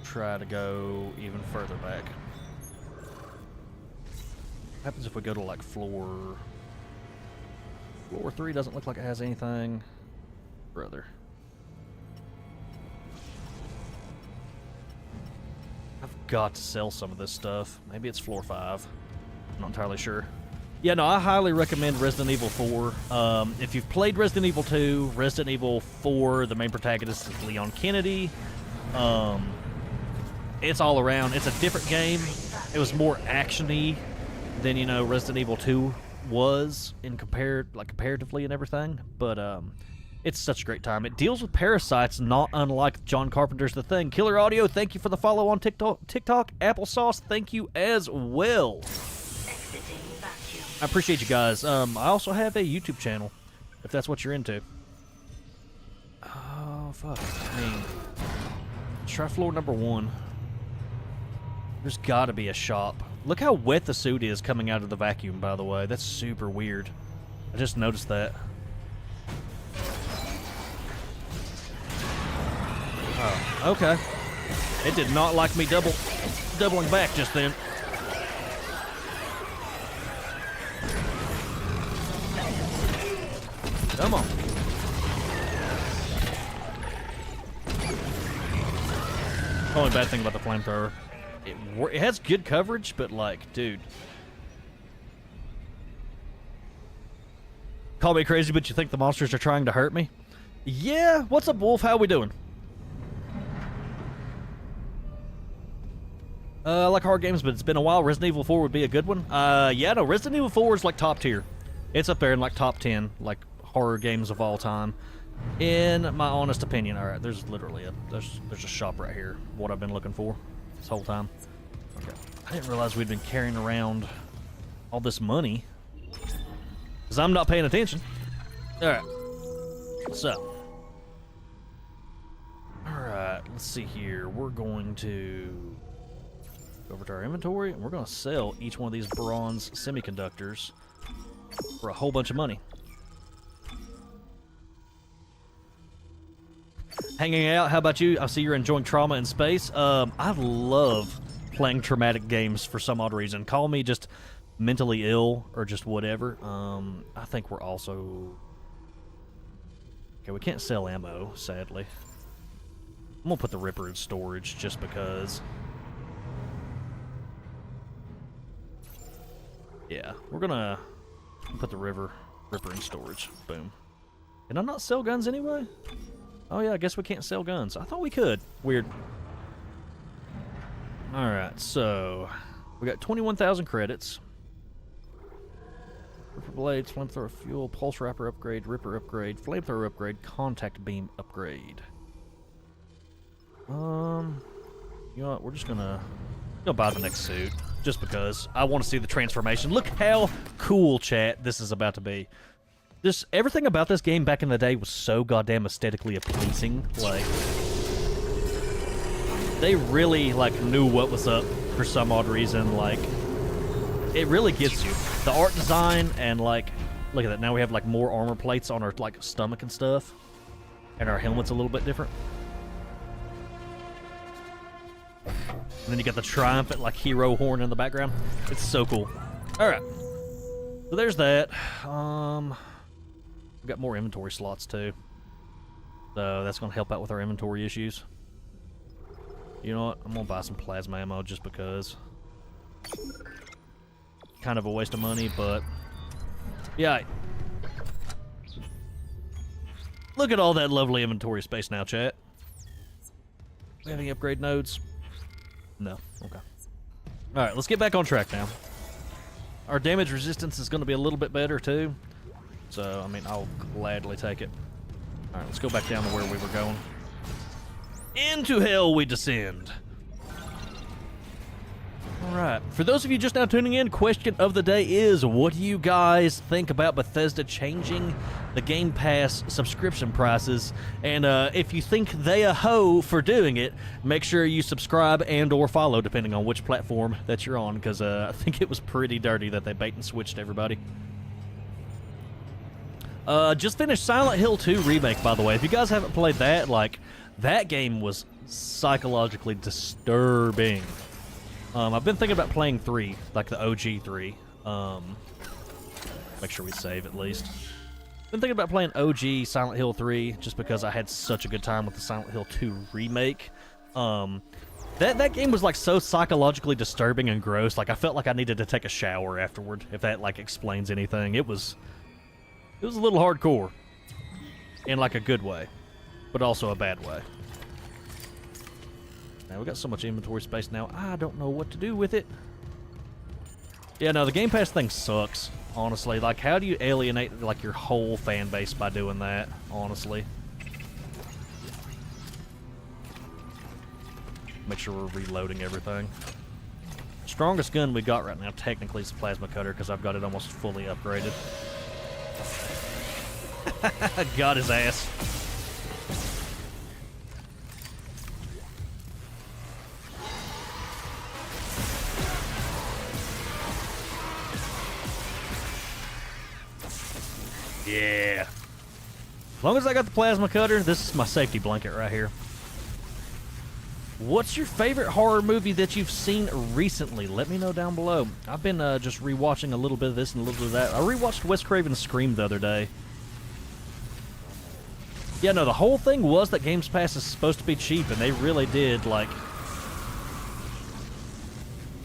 try to go even further back. What happens if we go to, like, floor... Floor 3 doesn't look like it has anything. Brother. I've got to sell some of this stuff. Maybe it's floor 5. I'm not entirely sure. Yeah, no, I highly recommend Resident Evil 4. If you've played Resident Evil 2, Resident Evil 4, the main protagonist is Leon Kennedy. It's all around. It's a different game. It was more action-y than, you know, Resident Evil 2 was in comparatively and everything. But it's such a great time. It deals with parasites, not unlike John Carpenter's The Thing. Killer Audio, thank you for the follow on TikTok. Applesauce, thank you as well. I appreciate you guys. I also have a YouTube channel, if that's what you're into. Oh, fuck. I mean, try floor number 1. There's gotta be a shop. Look how wet the suit is coming out of the vacuum, by the way. That's super weird. I just noticed that. Oh, okay. It did not like me doubling back just then. Come on. Only bad thing about the flamethrower. It has good coverage, but like, dude. Call me crazy, but you think the monsters are trying to hurt me? Yeah, what's up, Wolf? How we doing? I like horror games, but it's been a while. Resident Evil 4 would be a good one. Yeah, no, Resident Evil 4 is like top tier. It's up there in like top 10, like horror games of all time. In my honest opinion. All right, there's literally there's a shop right here. What I've been looking for this whole time. Okay, I didn't realize we'd been carrying around all this money because I'm not paying attention. All right, so all right, let's see here. We're going to go over to our inventory and we're going to sell each one of these bronze semiconductors for a whole bunch of money. Hanging out, how about you? I see you're enjoying Trauma in Space. I love playing traumatic games for some odd reason. Call me just mentally ill or just whatever. I think we're also... Okay, we can't sell ammo, sadly. I'm gonna put the Ripper in storage just because. Yeah, we're gonna put the Ripper in storage. Boom. Can I not sell guns anyway? Oh yeah, I guess we can't sell guns. I thought we could. Weird. Alright, so we got 21,000 credits. Ripper blades, flamethrower fuel, pulse wrapper upgrade, Ripper upgrade, flamethrower upgrade, contact beam upgrade. You know what, we're just gonna buy the next suit. Just because I want to see the transformation. Look how cool, chat, this is about to be. Everything about this game back in the day was so goddamn aesthetically pleasing. Like, they really like knew what was up for some odd reason. Like, it really gets you. The art design and like, look at that. Now we have like more armor plates on our like stomach and stuff, and our helmet's a little bit different. And then you got the triumphant like hero horn in the background. It's so cool. All right, so there's that. We've got more inventory slots too, so that's gonna help out with our inventory issues. You know what? I'm gonna buy some plasma ammo just because. Kind of a waste of money, but yeah. Look at all that lovely inventory space now, chat. We have any upgrade nodes? No. Okay. All right, let's get back on track now. Our damage resistance is going to be a little bit better too, so I mean I'll gladly take it. All right, let's go back down to where we were going. Into hell we descend. Alright, for those of you just now tuning in, question of the day is, what do you guys think about Bethesda changing the Game Pass subscription prices? And if you think they a hoe for doing it, make sure you subscribe and or follow, depending on which platform that you're on, because I think it was pretty dirty that they bait and switched everybody. Just finished Silent Hill 2 Remake, by the way. If you guys haven't played that, like, that game was psychologically disturbing. I've been thinking about playing 3, like the OG 3. Make sure we save at least. Been thinking about playing OG Silent Hill 3 just because I had such a good time with the Silent Hill 2 remake. That game was like so psychologically disturbing and gross. Like I felt like I needed to take a shower afterward, if that like explains anything. It was a little hardcore in like a good way, but also a bad way. Now, we got so much inventory space now, I don't know what to do with it. Yeah, no, the Game Pass thing sucks, honestly. Like, how do you alienate, like, your whole fan base by doing that, honestly? Make sure we're reloading everything. Strongest gun we got right now, technically, is the plasma cutter, because I've got it almost fully upgraded. Got his ass. Yeah. As long as I got the plasma cutter, this is my safety blanket right here. What's your favorite horror movie that you've seen recently? Let me know down below. I've been just rewatching a little bit of this and a little bit of that. I rewatched Wes Craven's Scream the other day. Yeah, no, the whole thing was that Games Pass is supposed to be cheap, and they really did, like,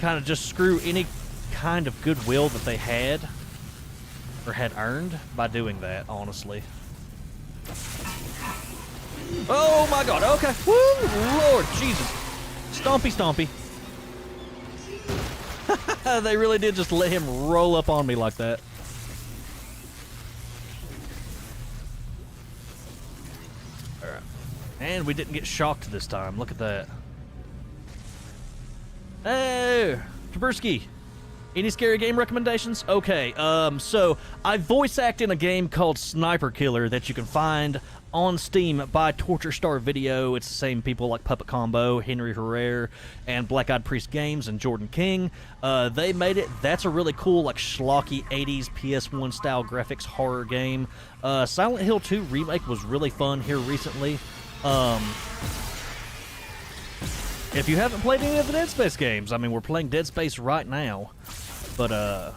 kind of just screw any kind of goodwill that they had or had earned by doing that, honestly. Oh my god, okay. Woo, Lord Jesus. Stompy, stompy. They really did just let him roll up on me like that. Alright. And we didn't get shocked this time. Look at that. Hey, Taberski. Any scary game recommendations? Okay, so I voice act in a game called Sniper Killer that you can find on Steam by Torture Star Video. It's the same people like Puppet Combo, Henry Herrera, and Black Eyed Priest Games, and Jordan King. They made it. That's a really cool, like, schlocky 80s PS1 style graphics horror game. Silent Hill 2 Remake was really fun here recently. If you haven't played any of the Dead Space games, I mean, we're playing Dead Space right now. But,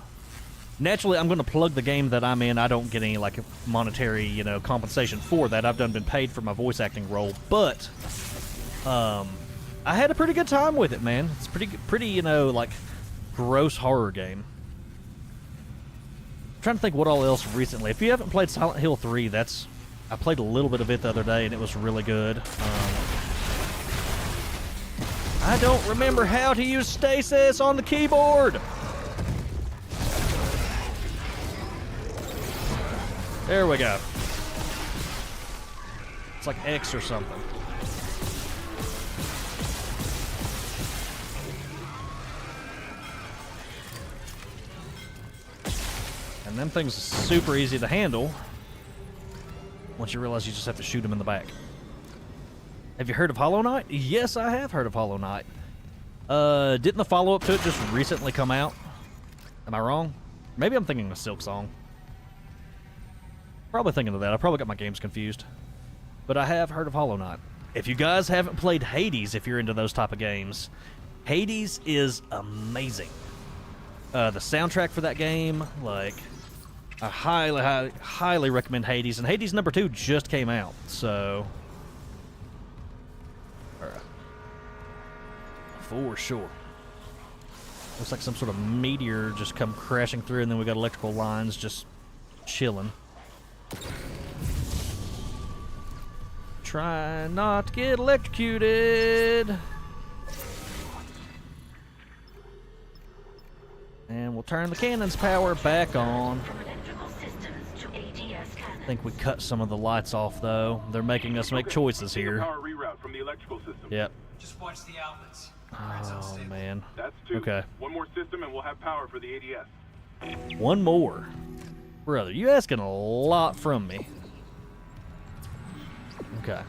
naturally, I'm going to plug the game that I'm in. I don't get any, like, monetary, you know, compensation for that. I've been paid for my voice acting role. But, I had a pretty good time with it, man. It's pretty, you know, like, gross horror game. I'm trying to think what all else recently. If you haven't played Silent Hill 3, I played a little bit of it the other day, and it was really good. I don't remember how to use stasis on the keyboard. There we go. It's like X or something. And them things are super easy to handle once you realize you just have to shoot them in the back. Have you heard of Hollow Knight? Yes, I have heard of Hollow Knight. Didn't the follow-up to it just recently come out? Am I wrong? Maybe I'm thinking of Silk Song. Probably thinking of that. I probably got my games confused. But I have heard of Hollow Knight. If you guys haven't played Hades, if you're into those type of games, Hades is amazing. The soundtrack for that game, like, I highly recommend Hades. And Hades number 2 just came out, so... Alright. For sure. Looks like some sort of meteor just come crashing through, and then we got electrical lines just chilling. Try not to get electrocuted. And we'll turn the cannon's power back on. I think we cut some of the lights off, though. They're making us make choices here. Power reroute from the electrical system. Yep. Just watch the outlets. Oh, man. That's 2. Okay. One more system and we'll have power for the ADS. One more. Brother, you asking a lot from me. Okay.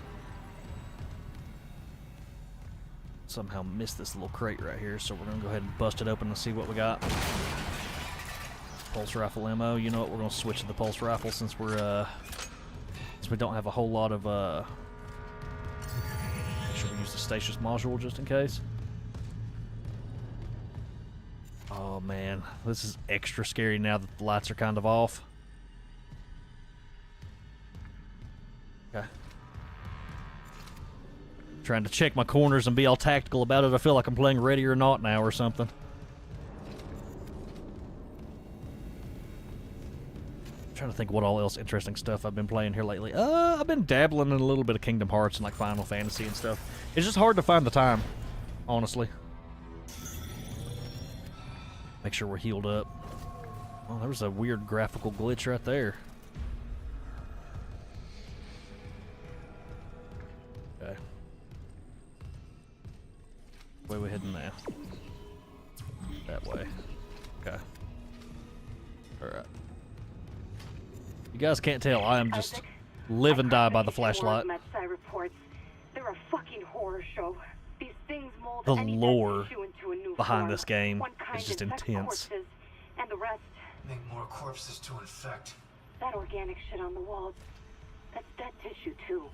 Somehow missed this little crate right here, so we're going to go ahead and bust it open and see what we got. Pulse rifle ammo. You know what? We're going to switch to the pulse rifle since we don't have a whole lot of, make sure we use the stasis module just in case. Oh, man. This is extra scary now that the lights are kind of off. Okay. Trying to check my corners and be all tactical about it. I feel like I'm playing Ready or Not now or something. Trying to think what all else interesting stuff I've been playing here lately. I've been dabbling in a little bit of Kingdom Hearts and like Final Fantasy and stuff. It's just hard to find the time, honestly. Make sure we're healed up. Oh, there was a weird graphical glitch right there. Okay. Where we heading now? That way. Okay. Alright. You guys can't tell, I am just live and die by the flashlight. Reports. They're a fucking horror show. These things mold The any lore tissue into a new behind form. this game One kind is just infects intense. corpses, and the rest. Make more corpses to infect. That organic shit on the walls, that's dead tissue too.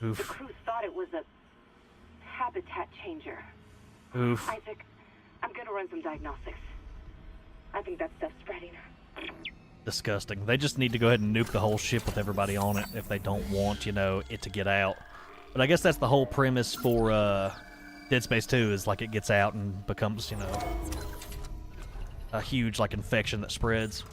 The Oof. crew thought it was a habitat changer. Oof. Isaac, I'm gonna run some diagnostics. I think that stuff's spreading. Disgusting. They just need to go ahead and nuke the whole ship with everybody on it if they don't want, you know, it to get out. But I guess that's the whole premise for Dead Space 2 is like it gets out and becomes, you know, a huge like infection that spreads.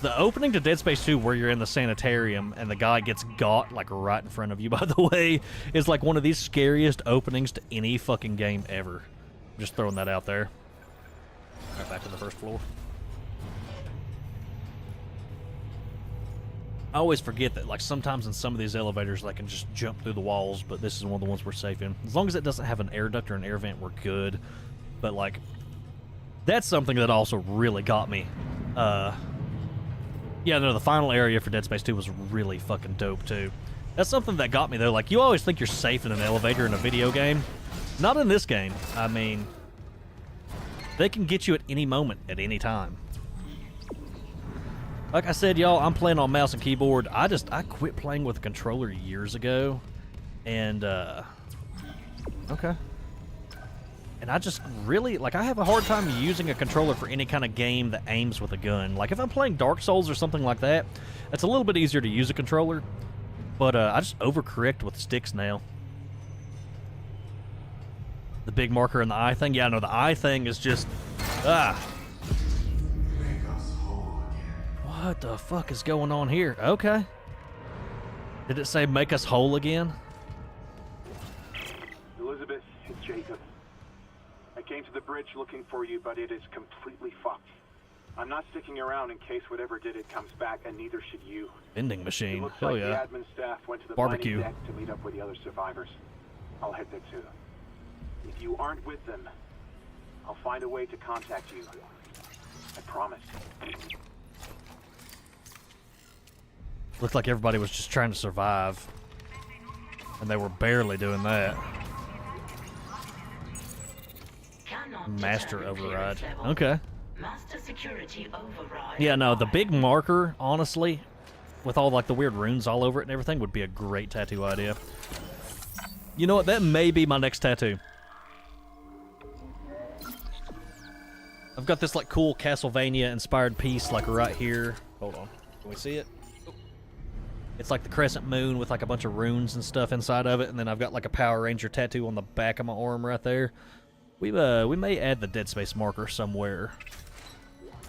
The opening to Dead Space 2 where you're in the sanitarium and the guy gets got like right in front of you, by the way, is like one of the scariest openings to any fucking game ever. I'm just throwing that out there. Right back to the first floor. I always forget that, like, sometimes in some of these elevators, they can just jump through the walls, but this is one of the ones we're safe in. As long as it doesn't have an air duct or an air vent, we're good. But, like, that's something that also really got me. Yeah, no, the final area for Dead Space 2 was really fucking dope, too. That's something that got me, though. Like, you always think you're safe in an elevator in a video game. Not in this game. I mean, they can get you at any moment, at any time. Like I said, y'all, I'm playing on mouse and keyboard. I quit playing with a controller years ago. And, okay. And I just really, like, I have a hard time using a controller for any kind of game that aims with a gun. Like, if I'm playing Dark Souls or something like that, it's a little bit easier to use a controller. But, I just overcorrect with sticks now. The big marker and the eye thing? Yeah, no, the eye thing is just, What the fuck is going on here? Okay. Did it say make us whole again? Elizabeth, it's Jacob. I came to the bridge looking for you, but it is completely fucked. I'm not sticking around in case whatever did it comes back, and neither should you. Vending It machine. looks Hell like yeah. the admin staff went to the Barbecue. mining deck to meet up with the other survivors. I'll head there too. If you aren't with them, I'll find a way to contact you. I promise. Looked like everybody was just trying to survive. And they were barely doing that. Master override. Okay. Master security override. Yeah, no, the big marker, honestly, with all like the weird runes all over it and everything, would be a great tattoo idea. You know what? That may be my next tattoo. I've got this like cool Castlevania-inspired piece like right here. Hold on. Can we see it? It's like the crescent moon with like a bunch of runes and stuff inside of it, and then I've got like a Power Ranger tattoo on the back of my arm right there. We may add the Dead Space marker somewhere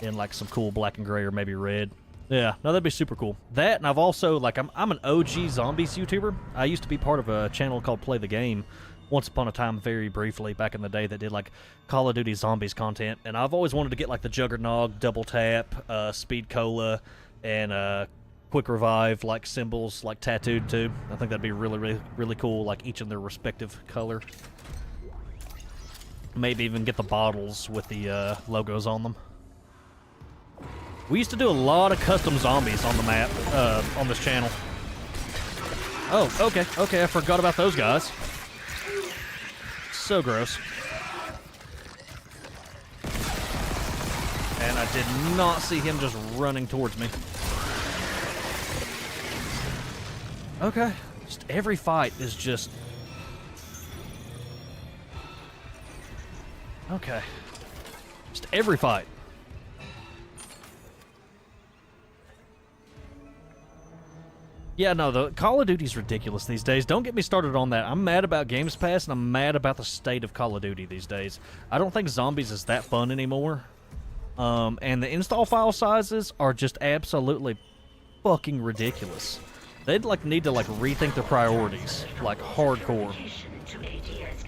in like some cool black and gray or maybe red. Yeah, no, that'd be super cool. That, and I've also, like, I'm an OG zombies YouTuber. I used to be part of a channel called Play the Game once upon a time, very briefly, back in the day, that did like Call of Duty Zombies content, and I've always wanted to get like the Juggernog, Double Tap, Speed Cola, and Quick Revive like symbols like tattooed too. I think that'd be really cool, like each in their respective color. Maybe even get the bottles with the logos on them. We used to do a lot of custom zombies on the map, on this channel. Oh, okay, I forgot about those guys. So gross. And I did not see him just running towards me. Okay, just every fight is just... Okay. Just every fight. Yeah, no, the Call of Duty's ridiculous these days. Don't get me started on that. I'm mad about Games Pass, and I'm mad about the state of Call of Duty these days. I don't think zombies is that fun anymore. And the install file sizes are just absolutely fucking ridiculous. They'd like need to like rethink their priorities, like hardcore.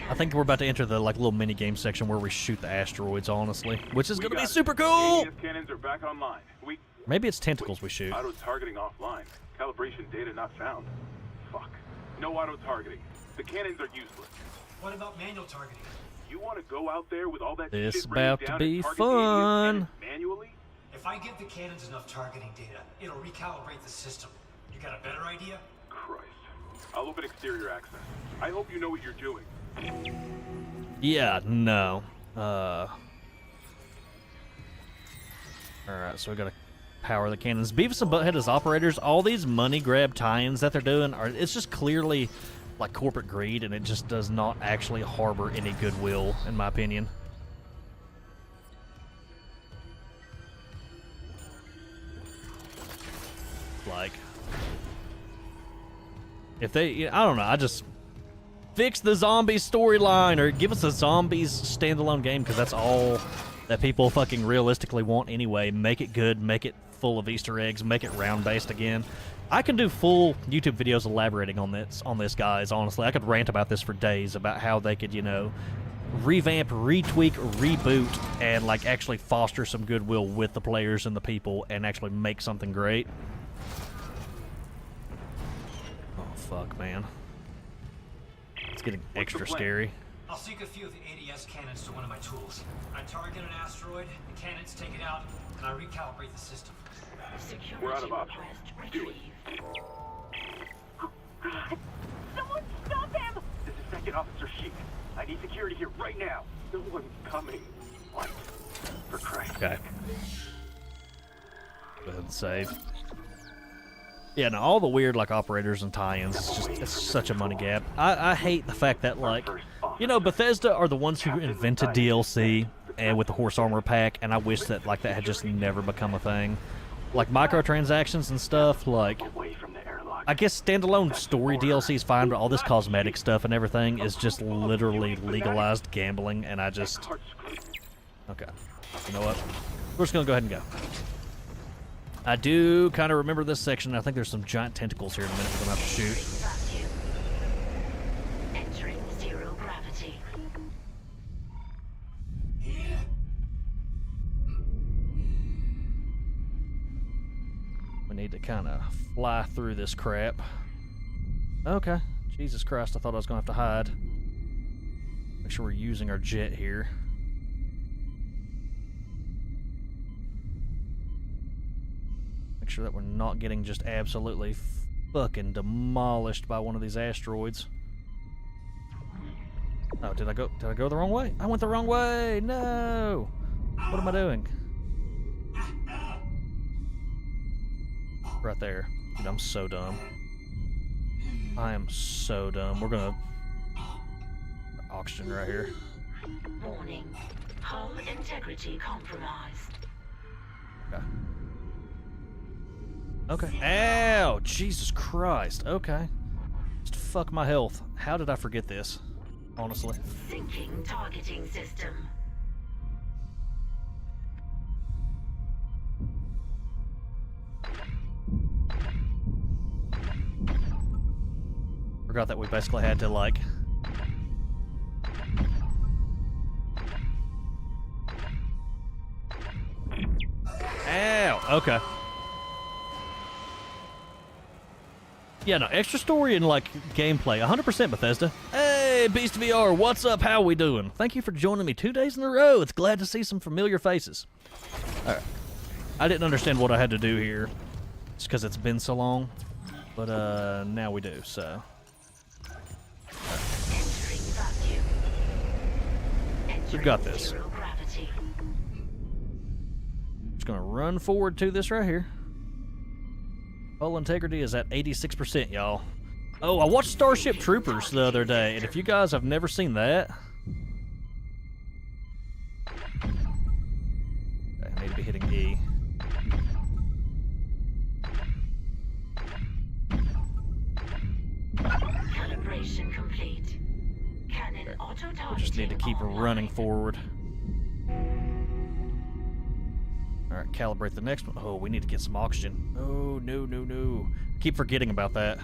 I think we're about to enter the like little mini game section where we shoot the asteroids, honestly, which is gonna be super cool. ADS cannons are back online. Maybe it's tentacles we shoot. Auto targeting offline. Calibration data not found. Fuck. No auto targeting. The cannons are useless. What about manual targeting? You want to go out there with all that This shit about written to down be and target fun. the ADS cannons manually? If I give the cannons enough targeting data, it'll recalibrate the system. You got a better idea? Christ. I'll open exterior access. I hope you know what you're doing. Yeah, no. Alright, so we got a power the cannons. Beavis and Butthead as operators, all these money grab tie-ins that they're doing it's just clearly like corporate greed, and it just does not actually harbor any goodwill, in my opinion. Like, if they, I don't know, I just fix the zombies storyline or give us a zombies standalone game, because that's all that people fucking realistically want anyway. Make it good, make it full of Easter eggs, make it round-based again. I can do full YouTube videos elaborating on this, guys, honestly. I could rant about this for days, about how they could, you know, revamp, retweak, reboot, and, like, actually foster some goodwill with the players and the people and actually make something great. Oh, fuck, man. It's getting extra scary. I'll sync a few of the ADS cannons to one of my tools. I target an asteroid, the cannons take it out, and I recalibrate the system. Security We're out of options. request Do it. retrieved. Oh, God. Someone stop him! This is Second Officer Sheik. I need security here right now. No one's coming. What? For Christ's sake. Okay. Go ahead and save. Yeah, no, all the weird, like, operators and tie-ins, it's such a money gap. I hate the fact that, like, you know, Bethesda are the ones who invented DLC and with the horse armor pack, and I wish that, like, that had just never become a thing. Like, microtransactions and stuff, like, I guess standalone story DLC is fine, but all this cosmetic stuff and everything is just literally legalized gambling, and I just... Okay. You know what? We're just gonna go ahead and go. I do kind of remember this section. I think there's some giant tentacles here in a minute we're gonna have to shoot. Vacuum. Entering zero gravity. We need to kind of fly through this crap. Okay. Jesus Christ, I thought I was gonna have to hide. Make sure we're using our jet here. Make sure that we're not getting just absolutely fucking demolished by one of these asteroids. Oh, did I go the wrong way? I went the wrong way! No! What am I doing? Right there. Dude, I'm so dumb. I am so dumb. We're gonna... Oxygen right here. Warning. Hull integrity compromised. Okay. Okay. Ow! Jesus Christ. Okay. Just fuck my health. How did I forget this? Honestly. Syncing targeting system. Forgot that we basically had to, like... Ow! Okay. Yeah, no, extra story and, like, gameplay. 100% Bethesda. Hey, Beast VR, what's up? How we doing? Thank you for joining me 2 days in a row. It's glad to see some familiar faces. Alright. I didn't understand what I had to do here. Just because it's been so long. But, now we do, so... Entering vacuum. We've got this. Zero gravity. Just gonna run forward to this right here. Hull integrity is at 86%, y'all. Oh, I watched Starship Troopers the other day, and if you guys have never seen that... Okay, I need to be hitting E. Calibration complete. Cannon auto targeting. We just need to keep online. running forward. Alright, calibrate the next one. Oh, we need to get some oxygen. Oh, no, no, no. I keep forgetting about that.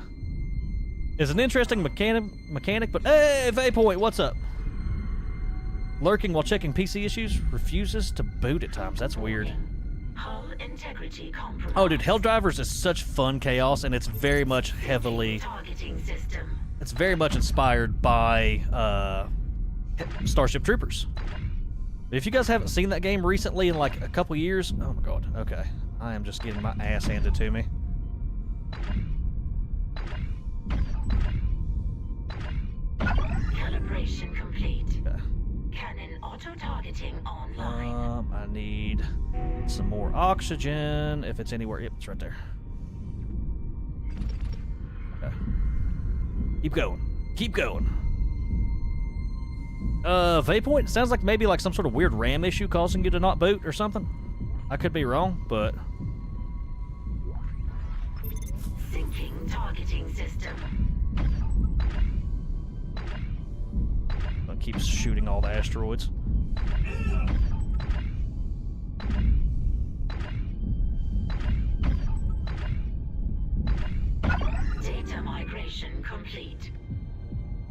It's an interesting mechanic, but... Hey, Vaypoint, what's up? Lurking while checking PC issues. Refuses to boot at times. That's weird. Hull integrity compromised. Oh, dude, Helldivers is such fun chaos, and it's very much heavily... Targeting system. It's very much inspired by Starship Troopers. If you guys haven't seen that game recently in like a couple years, oh my god, okay. I am just getting my ass handed to me. Calibration complete. Okay. Cannon Auto-targeting online. I need some more oxygen. If it's anywhere, yep, it's right there. Okay. Keep going. Keep going. Waypoint sounds like maybe like some sort of weird RAM issue causing you to not boot or something. I could be wrong, but Syncing targeting system. it keeps shooting all the asteroids. Data migration complete.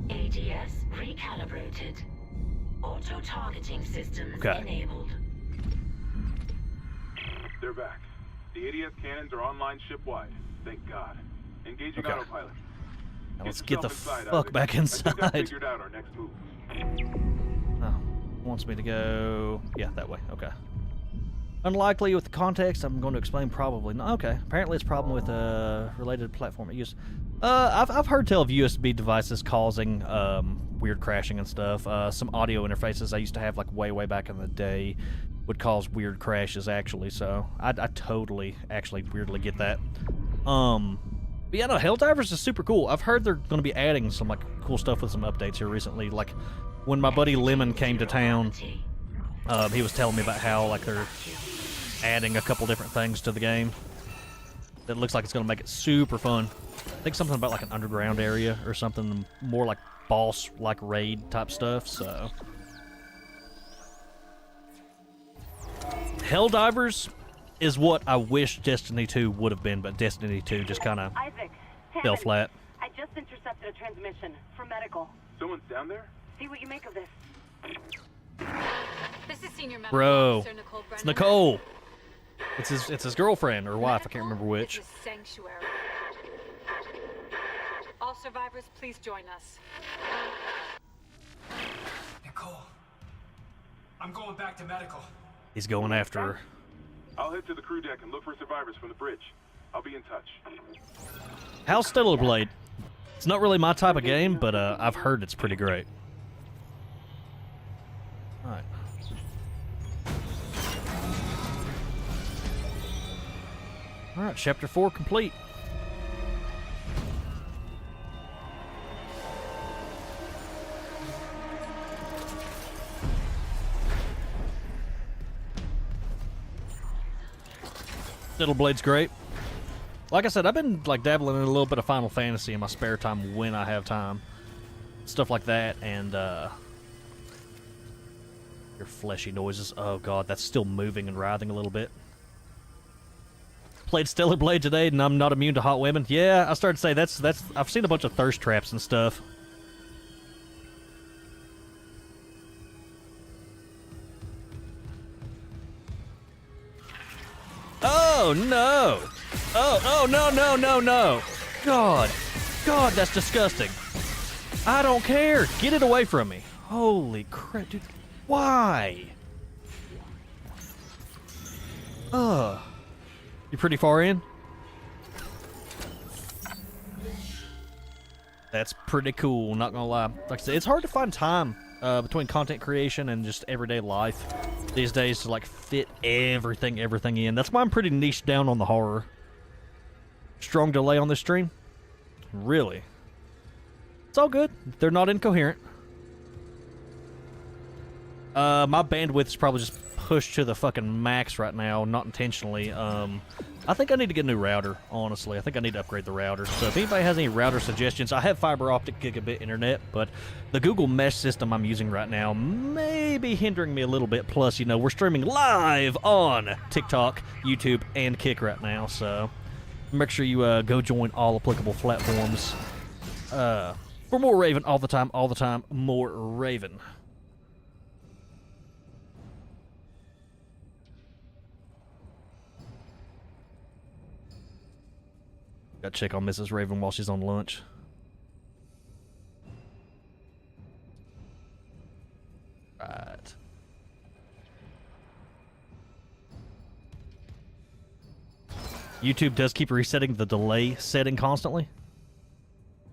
ADS recalibrated. Auto-targeting systems enabled. They're back. The ADS cannons are online ship-wide. Thank God. Engaging autopilot. Now let's get the yourself inside, fuck Isaac. back I think I inside. figured out our next move. Oh, wants me to go, yeah, that way. Okay. Unlikely with the context. I'm going to explain probably. No, okay. Apparently, it's a problem with a related platform it used. I've heard tell of USB devices causing weird crashing and stuff. Some audio interfaces I used to have like way back in the day would cause weird crashes actually. So I totally actually weirdly get that. But yeah, no, Helldivers is super cool. I've heard they're going to be adding some like cool stuff with some updates here recently. Like when my buddy Lemon came to town, he was telling me about how like they're adding a couple different things to the game that looks like it's going to make it super fun. I think something about like an underground area or something more like boss like raid type stuff. So Helldivers is what I wish Destiny 2 would have been, but Destiny 2 just kind of Isaac, fell flat. I just intercepted a transmission for medical. Someone's down there? See what you make of this. This is Senior Medical Bro, Officer Nicole it's Brennan. Nicole. It's his girlfriend or wife. I can't remember which. This is Sanctuary. All survivors, please join us. Nicole, I'm going back to medical. He's going after her. I'll head to the crew deck and look for survivors from the bridge. I'll be in touch. How's Stellar Blade? It's not really my type of game, but I've heard it's pretty great. Alright. Alright, chapter 4 complete. Stellar Blade's great. Like I said, I've been like dabbling in a little bit of Final Fantasy in my spare time when I have time. Stuff like that, and your fleshy noises. Oh god, that's still moving and writhing a little bit. Played Stellar Blade today, and I'm not immune to hot women. Yeah, I started to say that's. I've seen a bunch of thirst traps and stuff. Oh no! Oh no! God, that's disgusting. I don't care. Get it away from me. Holy crap, dude. Why? Ugh. You pretty far in? That's pretty cool, not gonna lie. Like I said, it's hard to find time between content creation and just everyday life these days to like fit everything in. That's why I'm pretty niched down on the horror. Strong delay on this stream? Really? It's all good. They're not incoherent. My bandwidth is probably just pushed to the fucking max right now, not intentionally. I think I need to get a new router, honestly. I think I need to upgrade the router. So if anybody has any router suggestions, I have fiber optic gigabit internet, but the Google Mesh system I'm using right now may be hindering me a little bit. Plus, you know, we're streaming live on TikTok, YouTube, and Kick right now, so make sure you go join all applicable platforms. For more Raven all the time, more Raven. Gotta check on Mrs. Raven while she's on lunch. Right. YouTube does keep resetting the delay setting constantly.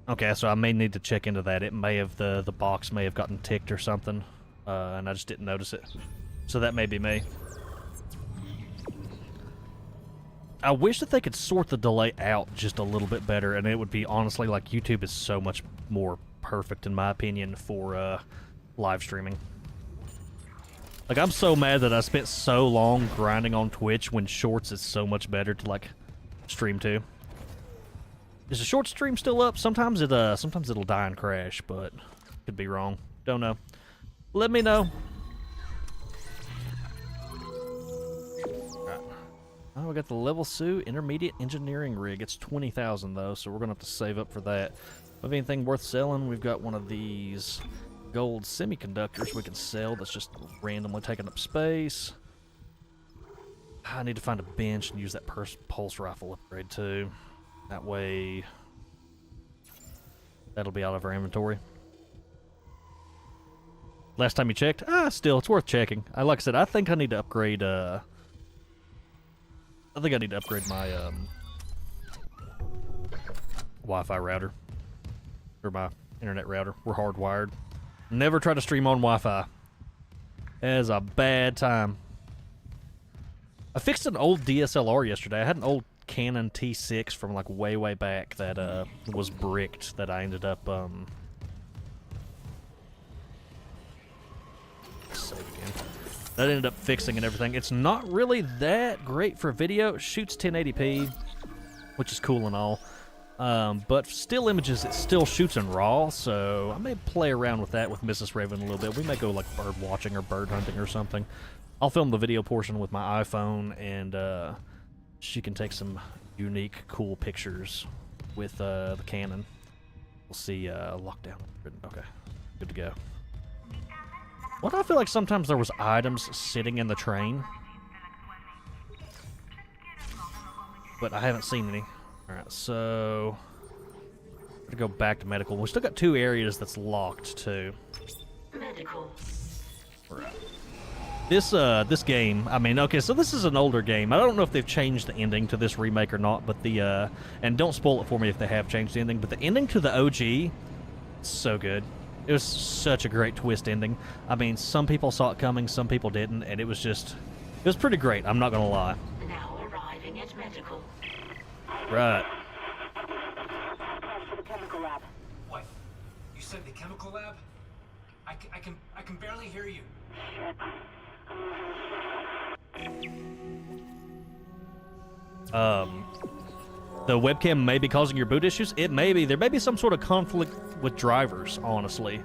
Okay, so I may need to check into that. It may have the box may have gotten ticked or something. and I just didn't notice it. So that may be me. I wish that they could sort the delay out just a little bit better, and it would be, honestly, like, YouTube is so much more perfect, in my opinion, for live streaming. Like, I'm so mad that I spent so long grinding on Twitch when Shorts is so much better to, like, stream to. Is the short stream still up? Sometimes it'll die and crash, but could be wrong. Don't know. Let me know. Alright. Oh, we got the Level 2 Intermediate Engineering Rig. It's 20,000 though, so we're gonna have to save up for that. If anything worth selling, we've got one of these gold semiconductors we can sell that's just randomly taking up space. I need to find a bench and use that pulse rifle upgrade too. That way, that'll be out of our inventory. Last time you checked? Still, it's worth checking. Like I said, I think I need to upgrade, I think I need to upgrade my, Wi-Fi router. Or my internet router. We're hardwired. Never try to stream on Wi-Fi. That is a bad time. I fixed an old DSLR yesterday. I had an old Canon T6 from like way back that was bricked that I ended up save again. That ended up fixing and everything. It's not really that great for video. It shoots 1080p, which is cool and all. But still images, it still shoots in RAW, so I may play around with that with Mrs. Raven a little bit. We may go like bird watching or bird hunting or something. I'll film the video portion with my iPhone, and she can take some unique, cool pictures with the Canon. We'll see. Lockdown. Okay, good to go. What I feel like sometimes there was items sitting in the train, but I haven't seen any. All right, so I'm gonna go back to medical. We still got 2 areas that's locked too. Medical. Right. This game, I mean, okay, so this is an older game. I don't know if they've changed the ending to this remake or not, but the, and don't spoil it for me if they have changed the ending, but the ending to the OG, so good. It was such a great twist ending. I mean, some people saw it coming, some people didn't, and it was pretty great, I'm not gonna lie. Now arriving at medical. Right. To the chemical lab. What? You said the chemical lab? I can barely hear you. The webcam may be causing your boot issues. It may be. There may be some sort of conflict with drivers, honestly,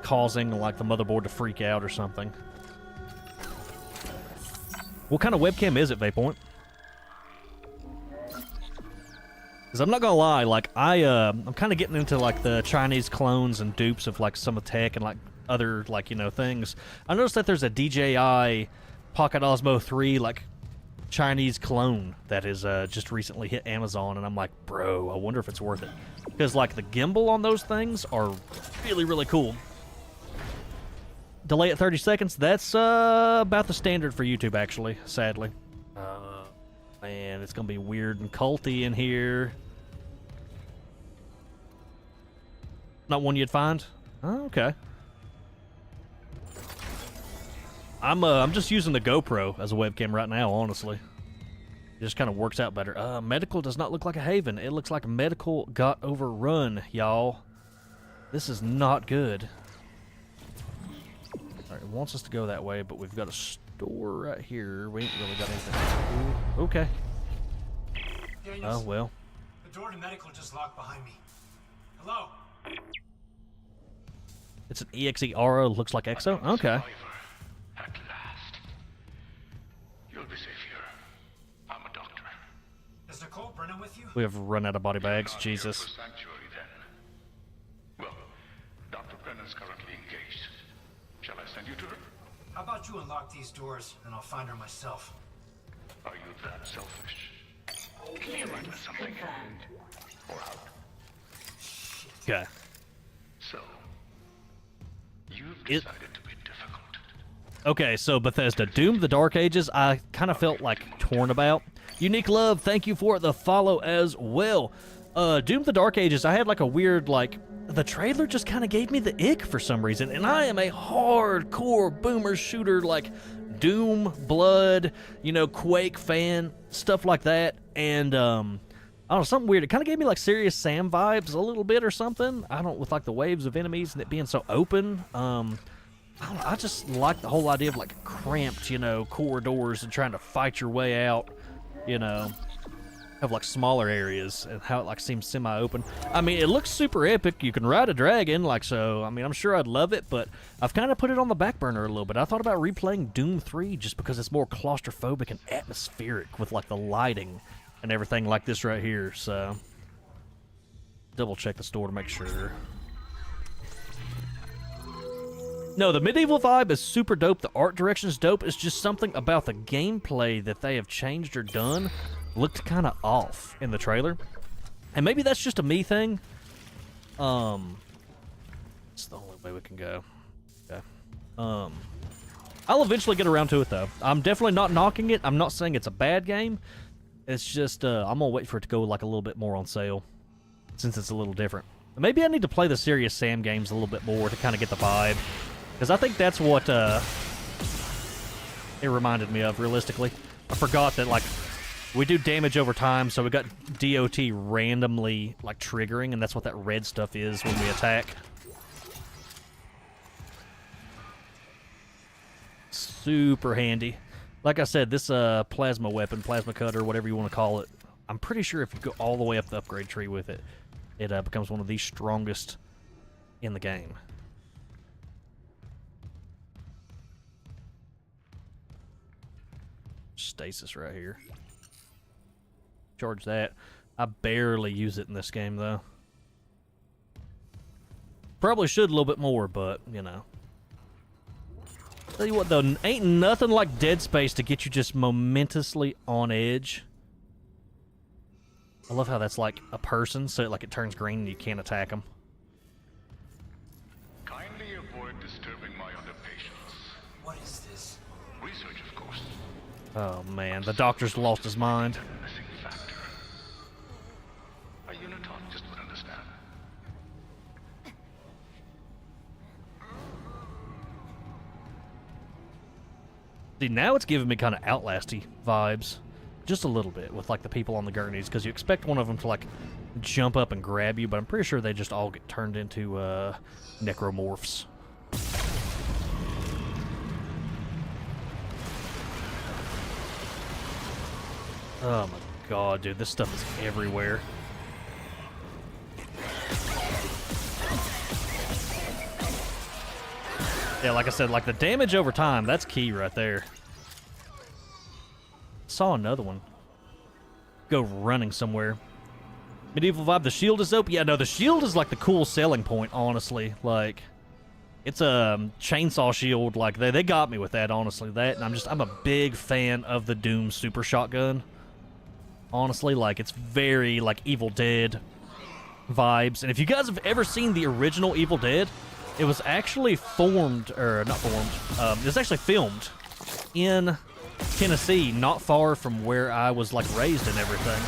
causing like the motherboard to freak out or something. What kind of webcam is it, Vappoint? Because I'm not gonna lie, like I'm kind of getting into like the Chinese clones and dupes of like some of tech and like other like, you know, things. I noticed that there's a DJI Pocket Osmo 3 like Chinese clone that is just recently hit Amazon, and I'm like, bro, I wonder if it's worth it. Because like the gimbal on those things are really cool. Delay at 30 seconds, that's about the standard for YouTube actually, sadly. Man, it's gonna be weird and culty in here. Not one you'd find? Oh, okay. I'm just using the GoPro as a webcam right now, honestly. It just kind of works out better. Medical does not look like a haven. It looks like medical got overrun, y'all. This is not good. Alright, it wants us to go that way, but we've got a store right here. We ain't really got anything. Ooh, okay. Daniels, Oh, well. the door to medical just locked behind me. Hello? It's an EXE Aura, looks like EXO? Okay. At last. You'll be safe here. I'm a doctor. Is Nicole Brennan with you? We have run out of body bags, Not here Jesus. for sanctuary, then. Well, Dr. Brennan's currently engaged. Shall I send you to her? How about you unlock these doors, and I'll find her myself? Are you that selfish? Clearance confirmed. Or out? Okay. So, you've decided to be difficult. Okay, so Bethesda, Doom the Dark Ages, I kind of felt like torn about. Unique Love, thank you for the follow as well. Doom the Dark Ages, I had like a weird like the trailer just kind of gave me the ick for some reason, and I am a hardcore boomer shooter, like Doom, Blood, you know, Quake fan, stuff like that, and I don't know, something weird. It kind of gave me like Serious Sam vibes a little bit or something. I don't, with like the waves of enemies and it being so open. I don't know, I just like the whole idea of like cramped, you know, corridors and trying to fight your way out, you know, of like smaller areas, and how it like seems semi-open. I mean, it looks super epic. You can ride a dragon, like, so, I mean, I'm sure I'd love it, but I've kind of put it on the back burner a little bit. I thought about replaying Doom 3 just because it's more claustrophobic and atmospheric with like the lighting and everything like this right here, so double check the store to make sure. No, the medieval vibe is super dope. The art direction is dope. It's just something about the gameplay that they have changed or done looked kind of off in the trailer. And maybe that's just a me thing. It's the only way we can go. Okay. I'll eventually get around to it, though. I'm definitely not knocking it. I'm not saying it's a bad game. It's just, I'm gonna wait for it to go like a little bit more on sale, since it's a little different. Maybe I need to play the Serious Sam games a little bit more to kind of get the vibe. Because I think that's what it reminded me of, realistically. I forgot that, like, we do damage over time, so we got DOT randomly, like, triggering, and that's what that red stuff is when we attack. Super handy. Like I said, this plasma weapon, plasma cutter, whatever you want to call it, I'm pretty sure if you go all the way up the upgrade tree with it, it becomes one of the strongest in the game. Stasis right here. Charge that. I barely use it in this game, though. Probably should a little bit more, but, you know. Tell you what, though, ain't nothing like Dead Space to get you just momentously on edge. I love how that's like a person, so like it turns green and you can't attack them. Kindly avoid disturbing my other patients. What is this? Research, of course. Oh man, the doctor's lost his mind. Missing factor. A unitologist would understand. See, now it's giving me kind of Outlast-y vibes. Just a little bit, with like the people on the gurneys, because you expect one of them to like jump up and grab you, but I'm pretty sure they just all get turned into necromorphs. Oh my god, dude, this stuff is everywhere. Yeah, like I said, like the damage over time, that's key right there. Saw another one. Go running somewhere. Medieval vibe, the shield is open. Yeah, no, the shield is like the cool selling point, honestly. Like, it's a chainsaw shield. Like, they got me with that, honestly. That, and I'm a big fan of the Doom super shotgun. Honestly, like, it's very, like, Evil Dead vibes. And if you guys have ever seen the original Evil Dead, it was actually formed, or not formed, it was actually filmed in Tennessee, not far from where I was, like, raised and everything.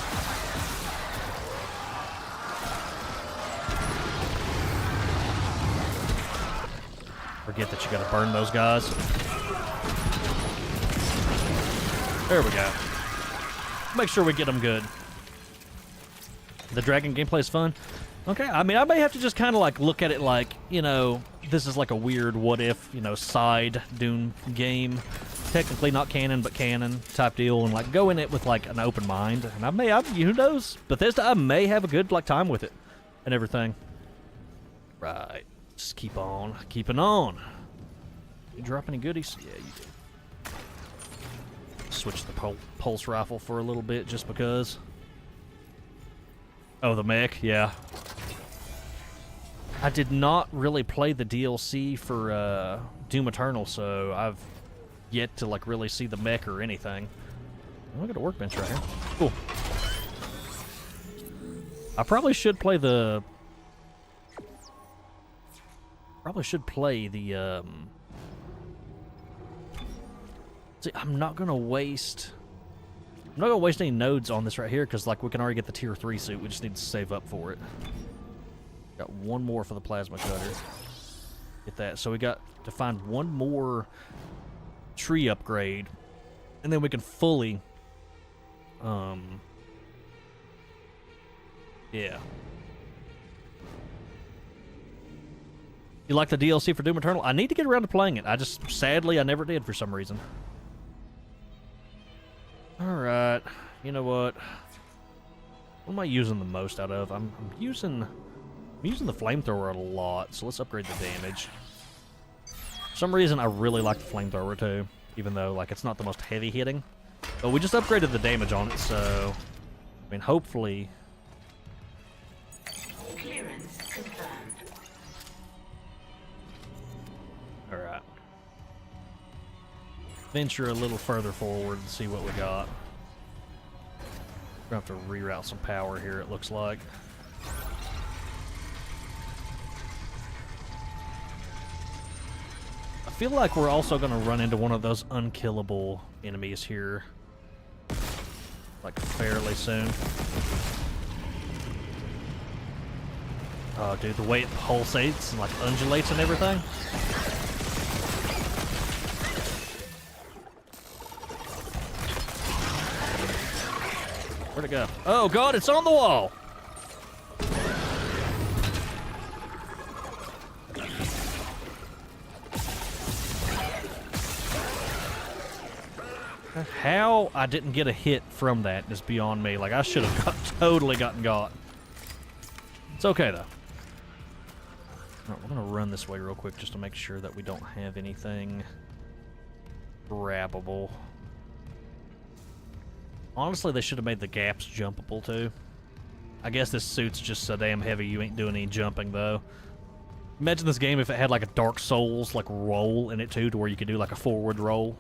Forget that you gotta burn those guys. There we go. Make sure we get them good. The dragon gameplay is fun. Okay, I mean, I may have to just kind of, like, look at it like, you know, this is like a weird what-if, you know, side Doom game. Technically not canon, but canon type deal, and, like, go in it with, like, an open mind. And who knows? Bethesda, I may have a good, like, time with it and everything. Right. Just keep on keeping on. You drop any goodies? Yeah, you do. Switch the pulse rifle for a little bit just because. Oh, the mech? Yeah. I did not really play the DLC for Doom Eternal, so I've yet to like really see the mech or anything. Look at a workbench right here. Cool. I probably should play the... See, I'm not gonna waste any nodes on this right here, because like we can already get the tier 3 suit. We just need to save up for it. Got one more for the plasma cutter. Get that. So we got to find one more tree upgrade, and then we can fully, yeah. You like the DLC for Doom Eternal? I need to get around to playing it. Sadly, I never did for some reason. Alright. You know what? What am I using the most out of? I'm using the flamethrower a lot, so let's upgrade the damage. For some reason, I really like the flamethrower too, even though like it's not the most heavy hitting. But we just upgraded the damage on it, so I mean, hopefully. Clearance confirmed. All right. Venture a little further forward and see what we got. We're gonna have to reroute some power here. It looks like. I feel like we're also going to run into one of those unkillable enemies here, like, fairly soon. Oh, dude, the way it pulsates and, like, undulates and everything. Where'd it go? Oh, God, it's on the wall! How I didn't get a hit from that is beyond me. Like, I should have totally gotten got. It's okay, though. Alright, we're going to run this way real quick just to make sure that we don't have anything grabbable. Honestly, they should have made the gaps jumpable, too. I guess this suit's just so damn heavy you ain't doing any jumping, though. Imagine this game if it had, like, a Dark Souls, like, roll in it, too, to where you could do, like, a forward roll.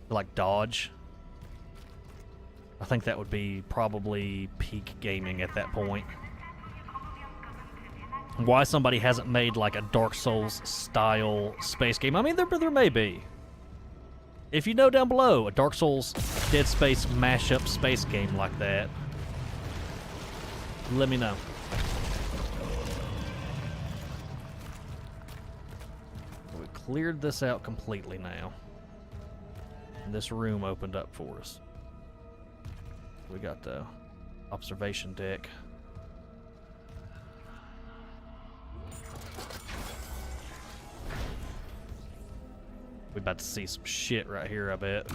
Like dodge. I think that would be probably peak gaming at that point. Why somebody hasn't made like a Dark Souls style space game? I mean, there may be. If you know down below a Dark Souls Dead Space mashup space game like that, let me know. We cleared this out completely now. This room opened up for us. We got the observation deck. We about to see some shit right here, I bet.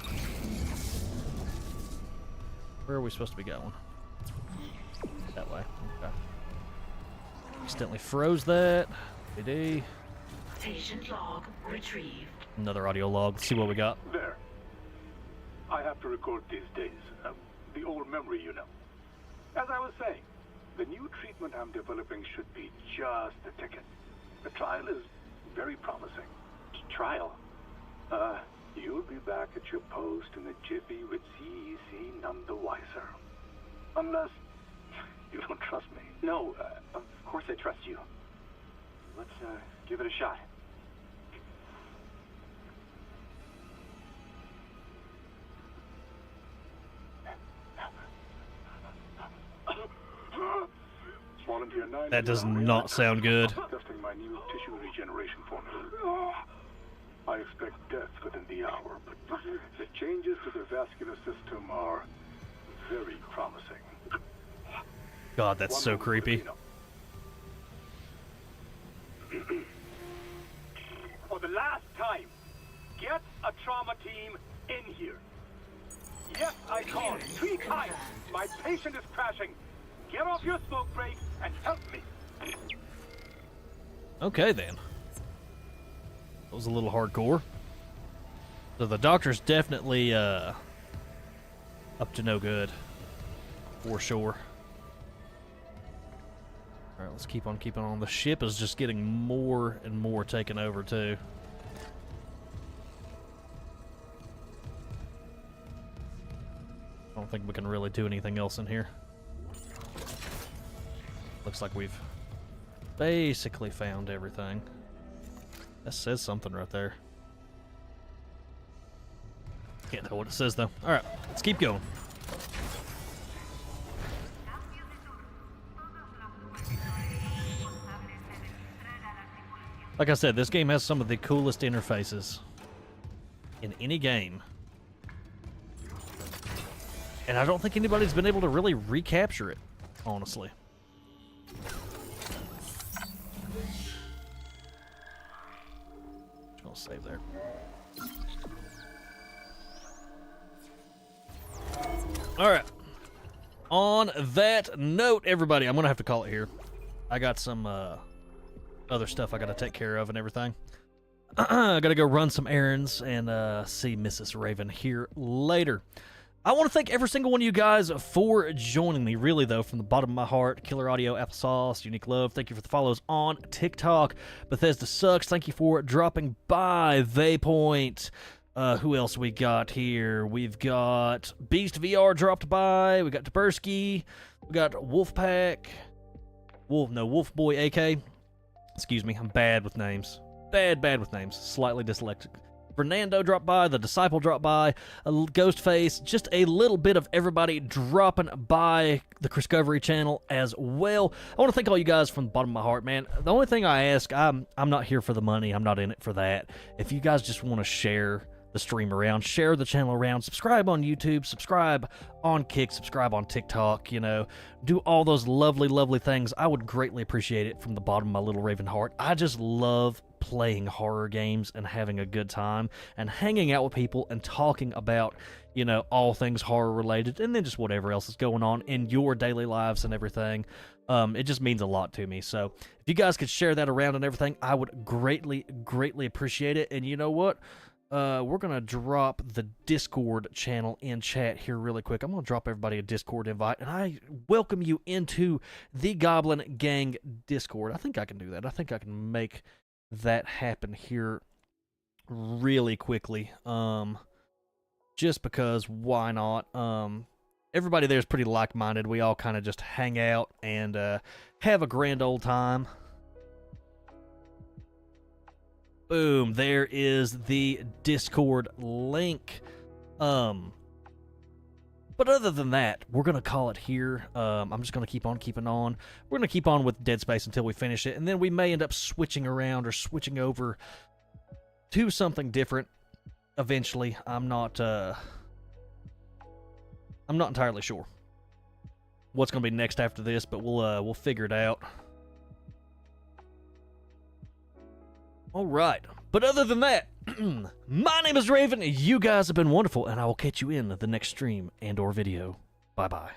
Where are we supposed to be going? That way. Okay. Accidentally froze that. PD. Patient log retrieved. Another audio log. Let's see what we got. There. I have to record these days. The old memory, you know. As I was saying, the new treatment I'm developing should be just the ticket. The trial is very promising. Trial? You'll be back at your post in a jiffy with CEC none the wiser. Unless you don't trust me. No, of course I trust you. Let's, give it a shot. Volunteer 9. That does not sound good. Testing my new tissue regeneration formula. I expect death within the hour, but the changes to the vascular system are very promising. God, that's so creepy. For the last time, get a trauma team in here. Yes, I called 3 times. My patient is crashing. Get off your smoke break and help me. Okay, then. That was a little hardcore. So the doctor's definitely up to no good. For sure. Alright, let's keep on keeping on. The ship is just getting more and more taken over, too. I don't think we can really do anything else in here. Looks like we've basically found everything. That says something right there. Can't tell what it says, though. Alright, let's keep going. Like I said, this game has some of the coolest interfaces in any game. And I don't think anybody's been able to really recapture it, honestly. I'll save there. Alright. On that note, everybody, I'm going to have to call it here. I got some other stuff I got to take care of and everything. I got to go run some errands and see Mrs. Raven here later. I want to thank every single one of you guys for joining me, really, though, from the bottom of my heart. Killer Audio, Applesauce, Unique Love, thank you for the follows on TikTok. Bethesda Sucks, thank you for dropping by. Vaypoint, who else we got here? We've got Beast VR dropped by. We got Taberski. We got Wolfpack. Wolf Boy AK. Excuse me, I'm bad with names. Bad with names. Slightly dyslexic. Fernando dropped by, the Disciple dropped by, Ghostface, just a little bit of everybody dropping by the Discovery channel as well. I want to thank all you guys from the bottom of my heart, man. The only thing I ask, I'm not here for the money. I'm not in it for that. If you guys just want to share the stream around, share the channel around, subscribe on YouTube, subscribe on Kick, subscribe on TikTok, you know, do all those lovely things. I would greatly appreciate it from the bottom of my little raven heart. I just love playing horror games and having a good time and hanging out with people and talking about, you know, all things horror related and then just whatever else is going on in your daily lives and everything. It just means a lot to me. So if you guys could share that around and everything, I would greatly appreciate it. And you know what? We're going to drop the Discord channel in chat here really quick. I'm going to drop everybody a Discord invite, and I welcome you into the Goblin Gang Discord. I think I can do that. I think I can make that happen here really quickly. Just because, why not? Everybody there is pretty like-minded. We all kind of just hang out and have a grand old time. Boom, there is the Discord link. But other than that, we're going to call it here. I'm just going to keep on keeping on. We're going to keep on with Dead Space until we finish it, and then we may end up switching around or switching over to something different eventually. I'm not entirely sure what's going to be next after this, but we'll figure it out. All right, but other than that, my name is Raven. You guys have been wonderful, and I will catch you in the next stream and/or video. Bye-bye.